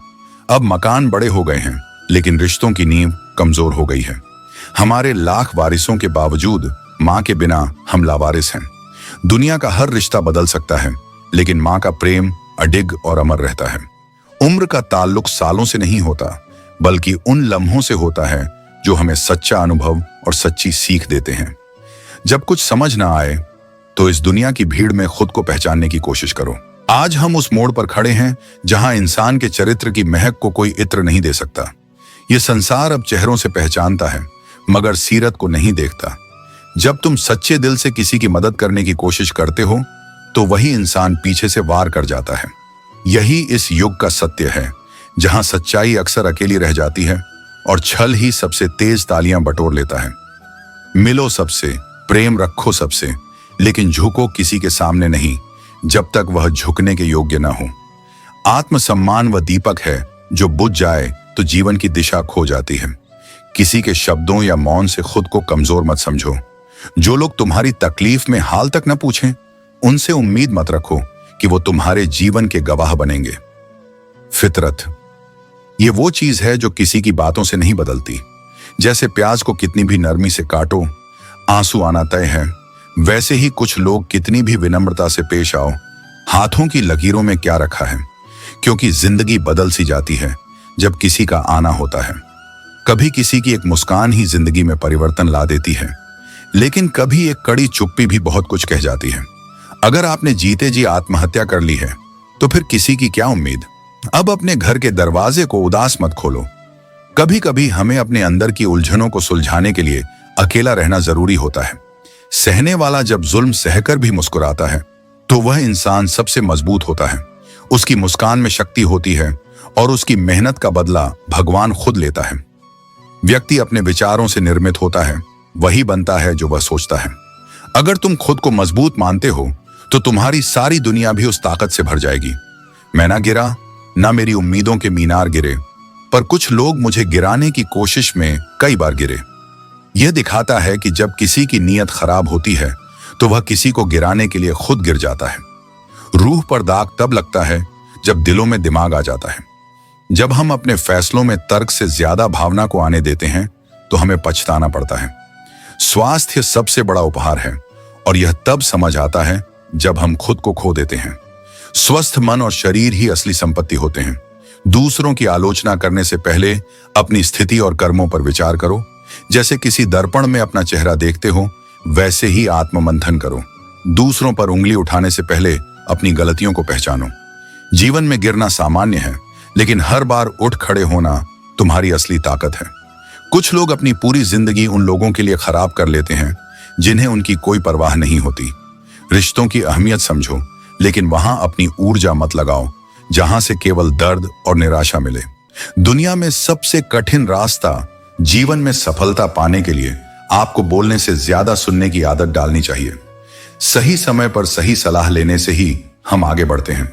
अब मकान बड़े हो गए हैं, लेकिन रिश्तों की नींव कमजोर हो गई है। हमारे लाख वारिसों के बावजूद मां के बिना हम लावारिस हैं। दुनिया का हर रिश्ता बदल सकता है, लेकिन मां का प्रेम अडिग और अमर रहता है। उम्र का ताल्लुक सालों से नहीं होता, बल्कि उन लम्हों से होता है जो हमें सच्चा अनुभव और सच्ची सीख देते हैं। जब कुछ समझ ना आए, तो इस दुनिया की भीड़ में खुद को पहचानने की कोशिश करो। आज हम उस मोड़ पर खड़े हैं जहां इंसान के चरित्र की महक को कोई इत्र नहीं दे सकता। यह संसार अब चेहरों से पहचानता है, मगर सीरत को नहीं देखता। जब तुम सच्चे दिल से किसी की मदद करने की कोशिश करते हो, तो वही इंसान पीछे से वार कर जाता है। यही इस युग का सत्य है, जहां सच्चाई अक्सर अकेली रह जाती है और छल ही सबसे तेज तालियां बटोर लेता है। मिलो सबसे, प्रेम रखो सबसे, लेकिन झुको किसी के सामने नहीं जब तक वह झुकने के योग्य न हो। आत्मसम्मान वह दीपक है जो बुझ जाए तो जीवन की दिशा खो जाती है। किसी के शब्दों या मौन से खुद को कमजोर मत समझो। जो लोग तुम्हारी तकलीफ में हाल तक न पूछें, उनसे उम्मीद मत रखो कि वो तुम्हारे जीवन के गवाह बनेंगे। फितरत ये वो चीज है जो किसी की बातों से नहीं बदलती। जैसे प्याज को कितनी भी नरमी से काटो, आंसू आना तय है, वैसे ही कुछ लोग कितनी भी विनम्रता से पेश आओ, हाथों की लकीरों में क्या रखा है। क्योंकि जिंदगी बदल सी जाती है जब किसी का आना होता है। कभी किसी की एक मुस्कान ही जिंदगी में परिवर्तन ला देती है, लेकिन कभी एक कड़ी चुप्पी भी बहुत कुछ कह जाती है। अगर आपने जीते जी आत्महत्या कर ली है, तो फिर किसी की क्या उम्मीद। अब अपने घर के दरवाजे को उदास मत खोलो। कभी कभी हमें अपने अंदर की उलझनों को सुलझाने के लिए अकेला रहना जरूरी होता है। सहने वाला जब जुल्म सहकर भी मुस्कुराता है, तो वह इंसान सबसे मजबूत होता है। उसकी मुस्कान में शक्ति होती है और उसकी मेहनत का बदला भगवान खुद लेता है। व्यक्ति अपने विचारों से निर्मित होता है, वही बनता है जो वह सोचता है। अगर तुम खुद को मजबूत मानते हो, तो तुम्हारी सारी दुनिया भी उस ताकत से भर जाएगी। मैं ना गिरा, ना मेरी उम्मीदों के मीनार गिरे, पर कुछ लोग मुझे गिराने की कोशिश में कई बार गिरे। यह दिखाता है कि जब किसी की नीयत खराब होती है, तो वह किसी को गिराने के लिए खुद गिर जाता है। रूह पर दाग तब लगता है जब दिलों में दिमाग आ जाता है। जब हम अपने फैसलों में तर्क से ज्यादा भावना को आने देते हैं, तो हमें पछताना पड़ता है। स्वास्थ्य सबसे बड़ा उपहार है, और यह तब समझ आता है जब हम खुद को खो देते हैं। स्वस्थ मन और शरीर ही असली संपत्ति होते हैं। दूसरों की आलोचना करने से पहले अपनी स्थिति और कर्मों पर विचार करो। जैसे किसी दर्पण में अपना चेहरा देखते हो, वैसे ही आत्ममंथन करो। दूसरों पर उंगली उठाने से पहले अपनी गलतियों को पहचानो। जीवन में गिरना सामान्य है, लेकिन हर बार उठ खड़े होना तुम्हारी असली ताकत है। कुछ लोग अपनी पूरी जिंदगी उन लोगों के लिए खराब कर लेते हैं जिन्हें उनकी कोई परवाह नहीं होती। रिश्तों की अहमियत समझो, लेकिन वहां अपनी ऊर्जा मत लगाओ जहां से केवल दर्द और निराशा मिले। दुनिया में सबसे कठिन रास्ता जीवन में सफलता पाने के लिए आपको बोलने से ज्यादा सुनने की आदत डालनी चाहिए। सही समय पर सही सलाह लेने से ही हम आगे बढ़ते हैं।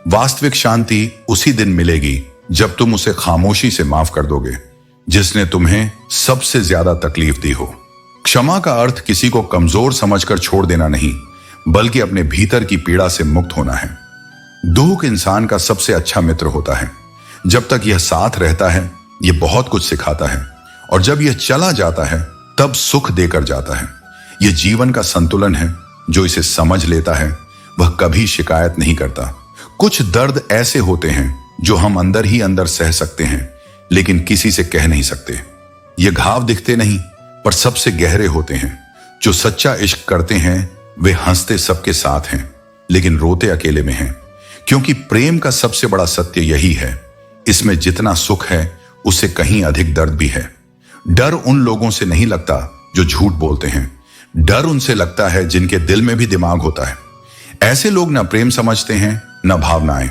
वास्तविक शांति उसी दिन मिलेगी जब तुम उसे खामोशी से माफ कर दोगे जिसने तुम्हें सबसे ज्यादा तकलीफ दी हो। क्षमा का अर्थ किसी को कमजोर समझकर छोड़ देना नहीं, बल्कि अपने भीतर की पीड़ा से मुक्त होना है। दुख इंसान का सबसे अच्छा मित्र होता है। जब तक यह साथ रहता है, यह बहुत कुछ सिखाता है, और जब यह चला जाता है तब सुख देकर जाता है। यह जीवन का संतुलन है। जो इसे समझ लेता है वह कभी शिकायत नहीं करता। कुछ दर्द ऐसे होते हैं जो हम अंदर ही अंदर सह सकते हैं, लेकिन किसी से कह नहीं सकते। ये घाव दिखते नहीं, पर सबसे गहरे होते हैं। जो सच्चा इश्क करते हैं वे हंसते सबके साथ हैं, लेकिन रोते अकेले में हैं। क्योंकि प्रेम का सबसे बड़ा सत्य यही है, इसमें जितना सुख है उससे कहीं अधिक दर्द भी है। डर उन लोगों से नहीं लगता जो झूठ बोलते हैं। डर उनसे लगता है जिनके दिल में भी दिमाग होता है। ऐसे लोग न प्रेम समझते हैं न भावनाएं।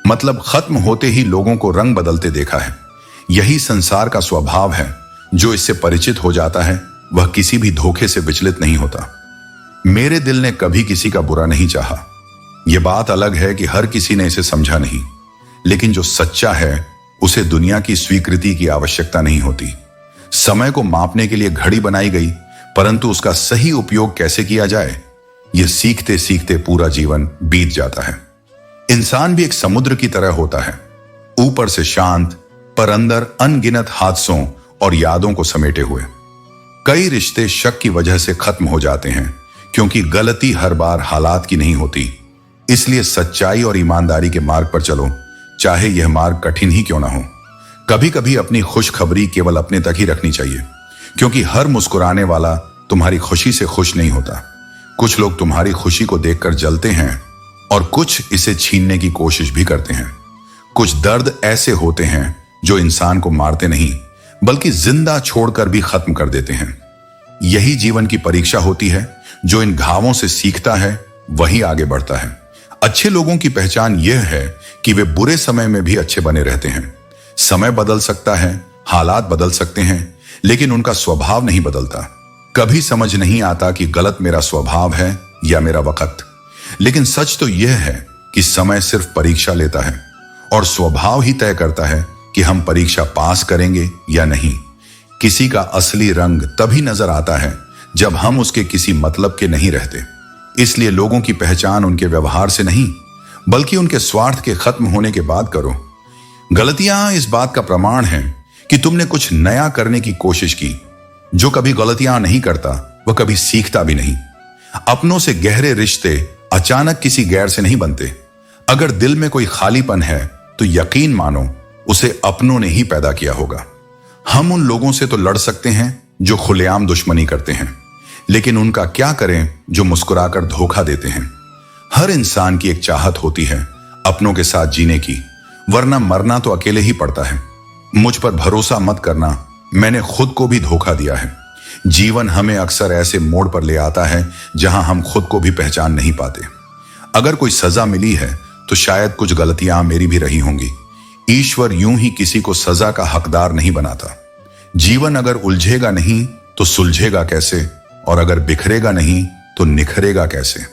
मतलब खत्म होते ही लोगों को रंग बदलते देखा है। यही संसार का स्वभाव है। जो इससे परिचित हो जाता है वह किसी भी धोखे से विचलित नहीं होता। मेरे दिल ने कभी किसी का बुरा नहीं चाहा। यह बात अलग है कि हर किसी ने इसे समझा नहीं, लेकिन जो सच्चा है उसे दुनिया की स्वीकृति की आवश्यकता नहीं होती। समय को मापने के लिए घड़ी बनाई गई, परंतु उसका सही उपयोग कैसे किया जाए यह सीखते सीखते पूरा जीवन बीत जाता है। इंसान भी एक समुद्र की तरह होता है, ऊपर से शांत पर अंदर अनगिनत हादसों और यादों को समेटे हुए। कई रिश्ते शक की वजह से खत्म हो जाते हैं, क्योंकि गलती हर बार हालात की नहीं होती। इसलिए सच्चाई और ईमानदारी के मार्ग पर चलो, चाहे यह मार्ग कठिन ही क्यों ना हो। कभी कभी अपनी खुशखबरी केवल अपने तक ही रखनी चाहिए, क्योंकि हर मुस्कुराने वाला तुम्हारी खुशी से खुश नहीं होता। कुछ लोग तुम्हारी खुशी को देखकर जलते हैं और कुछ इसे छीनने की कोशिश भी करते हैं। कुछ दर्द ऐसे होते हैं जो इंसान को मारते नहीं, बल्कि जिंदा छोड़कर भी खत्म कर देते हैं। यही जीवन की परीक्षा होती है। जो इन घावों से सीखता है वही आगे बढ़ता है। अच्छे लोगों की पहचान यह है कि वे बुरे समय में भी अच्छे बने रहते हैं। समय बदल सकता है, हालात बदल सकते हैं, लेकिन उनका स्वभाव नहीं बदलता। कभी समझ नहीं आता कि गलत मेरा स्वभाव है या मेरा वक्त। लेकिन सच तो यह है कि समय सिर्फ परीक्षा लेता है और स्वभाव ही तय करता है कि हम परीक्षा पास करेंगे या नहीं। किसी का असली रंग तभी नजर आता है जब हम उसके किसी मतलब के नहीं रहते। इसलिए लोगों की पहचान उनके व्यवहार से नहीं, बल्कि उनके स्वार्थ के खत्म होने के बाद करो। गलतियां इस बात का प्रमाण हैं कि तुमने कुछ नया करने की कोशिश की। जो कभी गलतियां नहीं करता वह कभी सीखता भी नहीं। अपनों से गहरे रिश्ते अचानक किसी गैर से नहीं बनते। अगर दिल में कोई खालीपन है तो यकीन मानो उसे अपनों ने ही पैदा किया होगा। हम उन लोगों से तो लड़ सकते हैं जो खुलेआम दुश्मनी करते हैं, लेकिन उनका क्या करें जो मुस्कुराकर धोखा देते हैं। हर इंसान की एक चाहत होती है अपनों के साथ जीने की, वरना मरना तो अकेले ही पड़ता है। मुझ पर भरोसा मत करना, मैंने खुद को भी धोखा दिया है। जीवन हमें अक्सर ऐसे मोड़ पर ले आता है जहां हम खुद को भी पहचान नहीं पाते। अगर कोई सजा मिली है तो शायद कुछ गलतियां मेरी भी रही होंगी। ईश्वर यूं ही किसी को सजा का हकदार नहीं बनाता। जीवन अगर उलझेगा नहीं तो सुलझेगा कैसे, और अगर बिखरेगा नहीं तो निखरेगा कैसे।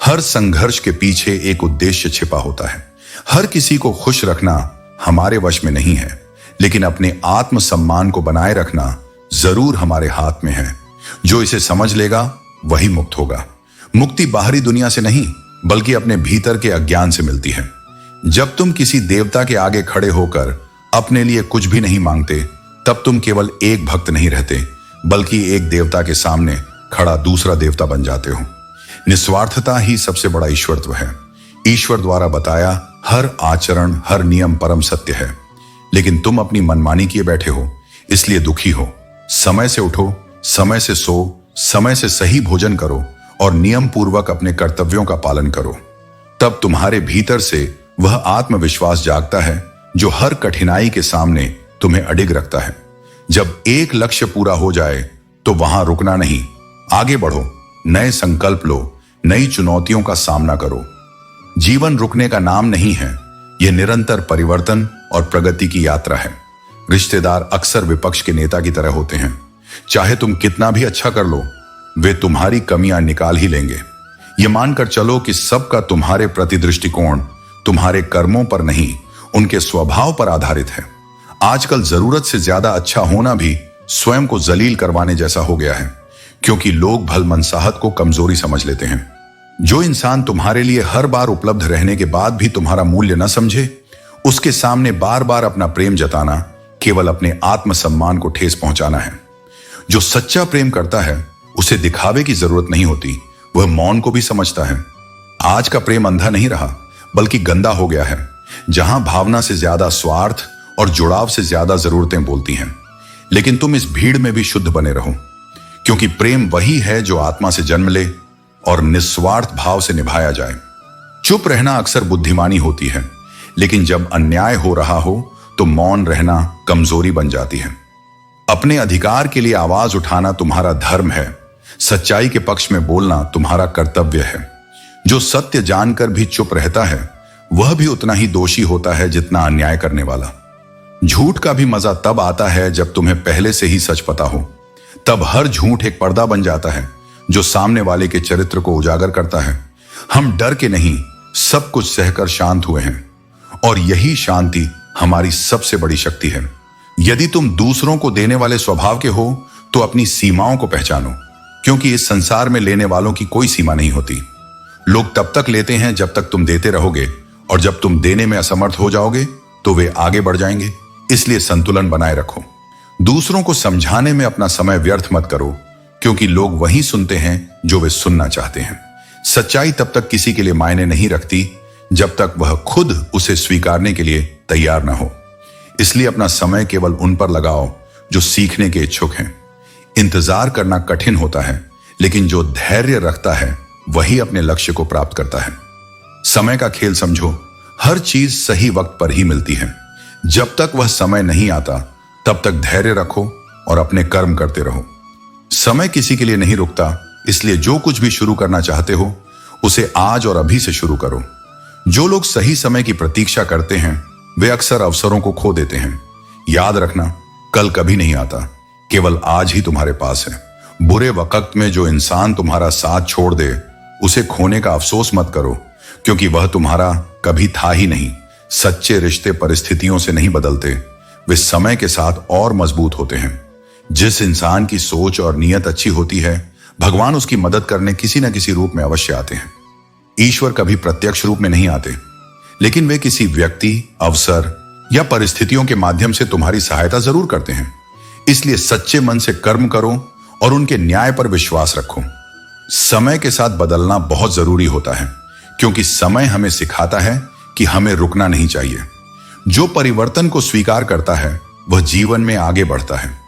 हर संघर्ष के पीछे एक उद्देश्य छिपा होता है। हर किसी को खुश रखना हमारे वश में नहीं है, लेकिन अपने आत्मसम्मान को बनाए रखना जरूर हमारे हाथ में है। जो इसे समझ लेगा वही मुक्त होगा। मुक्ति बाहरी दुनिया से नहीं, बल्कि अपने भीतर के अज्ञान से मिलती है। जब तुम किसी देवता के आगे खड़े होकर अपने लिए कुछ भी नहीं मांगते, तब तुम केवल एक भक्त नहीं रहते, बल्कि एक देवता के सामने खड़ा दूसरा देवता बन जाते हो। निस्वार्थता ही सबसे बड़ा ईश्वरत्व है। ईश्वर द्वारा बताया हर आचरण, हर नियम परम सत्य है, लेकिन तुम अपनी मनमानी किए बैठे हो, इसलिए दुखी हो। समय से उठो, समय से सो, समय से सही भोजन करो और नियम पूर्वक अपने कर्तव्यों का पालन करो। तब तुम्हारे भीतर से वह आत्मविश्वास जागता है जो हर कठिनाई के सामने तुम्हें अडिग रखता है। जब एक लक्ष्य पूरा हो जाए तो वहां रुकना नहीं, आगे बढ़ो, नए संकल्प लो, नई चुनौतियों का सामना करो। जीवन रुकने का नाम नहीं है, यह निरंतर परिवर्तन और प्रगति की यात्रा है। रिश्तेदार अक्सर विपक्ष के नेता की तरह होते हैं। चाहे तुम कितना भी अच्छा कर लो, वे तुम्हारी कमियां निकाल ही लेंगे। यह मानकर चलो कि सबका तुम्हारे प्रति दृष्टिकोण तुम्हारे कर्मों पर नहीं, उनके स्वभाव पर आधारित है। आजकल जरूरत से ज्यादा अच्छा होना भी स्वयं को जलील करवाने जैसा हो गया है, क्योंकि लोग भलमनसाहत को कमजोरी समझ लेते हैं। जो इंसान तुम्हारे लिए हर बार उपलब्ध रहने के बाद भी तुम्हारा मूल्य न समझे, उसके सामने बार बार अपना प्रेम जताना केवल अपने आत्मसम्मान को ठेस पहुंचाना है। जो सच्चा प्रेम करता है उसे दिखावे की जरूरत नहीं होती, वह मौन को भी समझता है। आज का प्रेम अंधा नहीं रहा, बल्कि गंदा हो गया है, जहां भावना से ज्यादा स्वार्थ और जुड़ाव से ज्यादा जरूरतें बोलती हैं। लेकिन तुम इस भीड़ में भी शुद्ध बने रहो, क्योंकि प्रेम वही है जो आत्मा से जन्म ले और निस्वार्थ भाव से निभाया जाए। चुप रहना अक्सर बुद्धिमानी होती है, लेकिन जब अन्याय हो रहा हो तो मौन रहना कमजोरी बन जाती है। अपने अधिकार के लिए आवाज उठाना तुम्हारा धर्म है, सच्चाई के पक्ष में बोलना तुम्हारा कर्तव्य है। जो सत्य जानकर भी चुप रहता है वह भी उतना ही दोषी होता है जितना अन्याय करने वाला। झूठ का भी मजा तब आता है जब तुम्हें पहले से ही सच पता हो। तब हर झूठ एक पर्दा बन जाता है जो सामने वाले के चरित्र को उजागर करता है। हम डर के नहीं, सब कुछ सहकर शांत हुए हैं, और यही शांति हमारी सबसे बड़ी शक्ति है। यदि तुम दूसरों को देने वाले स्वभाव के हो तो अपनी सीमाओं को पहचानो, क्योंकि इस संसार में लेने वालों की कोई सीमा नहीं होती। लोग तब तक लेते हैं जब तक तुम देते रहोगे, और जब तुम देने में असमर्थ हो जाओगे तो वे आगे बढ़ जाएंगे। इसलिए संतुलन बनाए रखो। दूसरों को समझाने में अपना समय व्यर्थ मत करो, क्योंकि लोग वही सुनते हैं जो वे सुनना चाहते हैं। सच्चाई तब तक किसी के लिए मायने नहीं रखती जब तक वह खुद उसे स्वीकारने के लिए तैयार ना हो। इसलिए अपना समय केवल उन पर लगाओ जो सीखने के इच्छुक हैं। इंतजार करना कठिन होता है, लेकिन जो धैर्य रखता है वही अपने लक्ष्य को प्राप्त करता है। समय का खेल समझो, हर चीज सही वक्त पर ही मिलती है। जब तक वह समय नहीं आता तब तक धैर्य रखो और अपने कर्म करते रहो। समय किसी के लिए नहीं रुकता, इसलिए जो कुछ भी शुरू करना चाहते हो उसे आज और अभी से शुरू करो। जो लोग सही समय की प्रतीक्षा करते हैं वे अक्सर अवसरों को खो देते हैं। याद रखना, कल कभी नहीं आता, केवल आज ही तुम्हारे पास है। बुरे वक्त में जो इंसान तुम्हारा साथ छोड़ दे उसे खोने का अफसोस मत करो, क्योंकि वह तुम्हारा कभी था ही नहीं। सच्चे रिश्ते परिस्थितियों से नहीं बदलते, वे समय के साथ और मजबूत होते हैं। जिस इंसान की सोच और नीयत अच्छी होती है, भगवान उसकी मदद करने किसी न किसी रूप में अवश्य आते हैं। ईश्वर कभी प्रत्यक्ष रूप में नहीं आते, लेकिन वे किसी व्यक्ति, अवसर या परिस्थितियों के माध्यम से तुम्हारी सहायता जरूर करते हैं। इसलिए सच्चे मन से कर्म करो और उनके न्याय पर विश्वास रखो। समय के साथ बदलना बहुत जरूरी होता है, क्योंकि समय हमें सिखाता है कि हमें रुकना नहीं चाहिए। जो परिवर्तन को स्वीकार करता है वह जीवन में आगे बढ़ता है।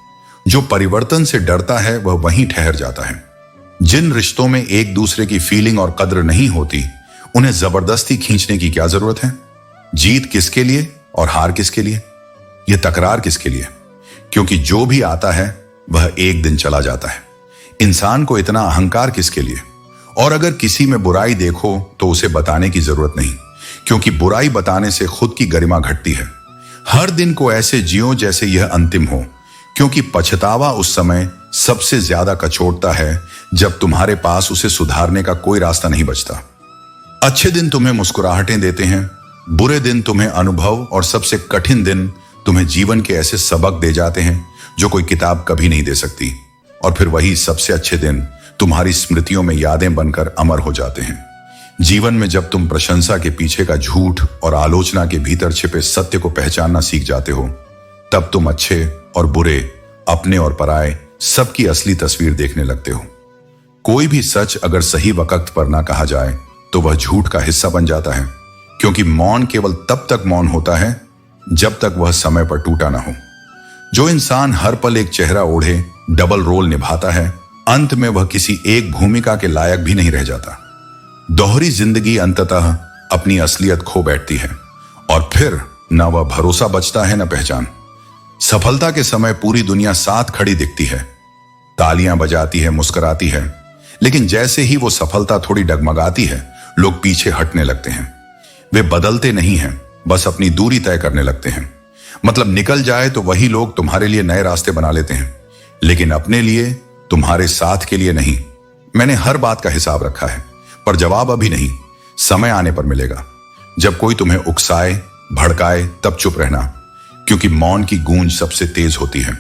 जो परिवर्तन से डरता है वह वहीं ठहर जाता है। जिन रिश्तों में एक दूसरे की फीलिंग और कद्र नहीं होती, उन्हें जबरदस्ती खींचने की क्या जरूरत है। जीत किसके लिए और हार किसके लिए, यह तकरार किसके लिए? क्योंकि जो भी आता है वह एक दिन चला जाता है। इंसान को इतना अहंकार किसके लिए? और अगर किसी में बुराई देखो तो उसे बताने की जरूरत नहीं, क्योंकि बुराई बताने से खुद की गरिमा घटती है। हर दिन को ऐसे जियो जैसे यह अंतिम हो, क्योंकि पछतावा उस समय सबसे ज्यादा कचोटता है जब तुम्हारे पास उसे सुधारने का कोई रास्ता नहीं बचता। अच्छे दिन तुम्हें मुस्कुराहटें देते हैं, बुरे दिन तुम्हें अनुभव, और सबसे कठिन दिन तुम्हें जीवन के ऐसे सबक दे जाते हैं जो कोई किताब कभी नहीं दे सकती। और फिर वही सबसे अच्छे दिन तुम्हारी स्मृतियों में यादें बनकर अमर हो जाते हैं। जीवन में जब तुम प्रशंसा के पीछे का झूठ और आलोचना के भीतर छिपे सत्य को पहचानना सीख जाते हो, तब तुम अच्छे और बुरे, अपने और पराये, सबकी असली तस्वीर देखने लगते हो। कोई भी सच अगर सही वक्त पर ना कहा जाए तो वह झूठ का हिस्सा बन जाता है, क्योंकि मौन केवल तब तक मौन होता है जब तक वह समय पर टूटा ना हो। जो इंसान हर पल एक चेहरा ओढ़े डबल रोल निभाता है, अंत में वह किसी एक भूमिका के लायक भी नहीं रह जाता। दोहरी जिंदगी अंततः अपनी असलियत खो बैठती है और फिर न वह भरोसा बचता है न पहचान। सफलता के समय पूरी दुनिया साथ खड़ी दिखती है, तालियां बजाती है, मुस्कुराती है, लेकिन जैसे ही वो सफलता थोड़ी डगमगाती है, लोग पीछे हटने लगते हैं। वे बदलते नहीं हैं, बस अपनी दूरी तय करने लगते हैं। मतलब निकल जाए तो वही लोग तुम्हारे लिए नए रास्ते बना लेते हैं, लेकिन अपने लिए, तुम्हारे साथ के लिए नहीं। मैंने हर बात का हिसाब रखा है, पर जवाब अभी नहीं, समय आने पर मिलेगा। जब कोई तुम्हें उकसाए, भड़काए, तब चुप रहना, क्योंकि मौन की गूंज सबसे तेज होती है।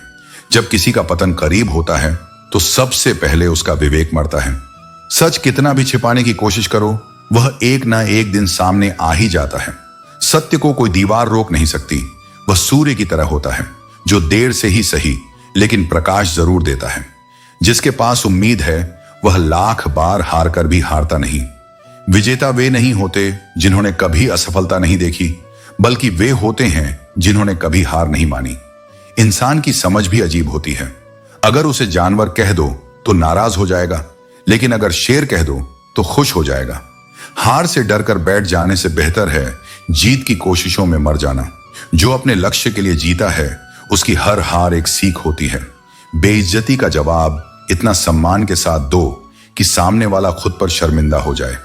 जब किसी का पतन करीब होता है तो सबसे पहले उसका विवेक मरता है। सच कितना भी छिपाने की कोशिश करो, वह एक ना एक दिन सामने आ ही जाता है। सत्य को कोई दीवार रोक नहीं सकती। वह सूर्य की तरह होता है, जो देर से ही सही लेकिन प्रकाश जरूर देता है। जिसके पास उम्मीद है वह लाख बार हार कर भी हारता नहीं। विजेता वे नहीं होते जिन्होंने कभी असफलता नहीं देखी, बल्कि वे होते हैं जिन्होंने कभी हार नहीं मानी। इंसान की समझ भी अजीब होती है। अगर उसे जानवर कह दो तो नाराज हो जाएगा, लेकिन अगर शेर कह दो तो खुश हो जाएगा। हार से डरकर बैठ जाने से बेहतर है जीत की कोशिशों में मर जाना। जो अपने लक्ष्य के लिए जीता है, उसकी हर हार एक सीख होती है। बेइज्जती का जवाब इतना सम्मान के साथ दो कि सामने वाला खुद पर शर्मिंदा हो जाए।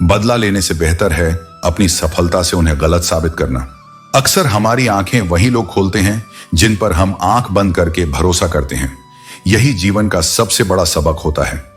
बदला लेने से बेहतर है अपनी सफलता से उन्हें गलत साबित करना। अक्सर हमारी आंखें वही लोग खोलते हैं जिन पर हम आंख बंद करके भरोसा करते हैं। यही जीवन का सबसे बड़ा सबक होता है।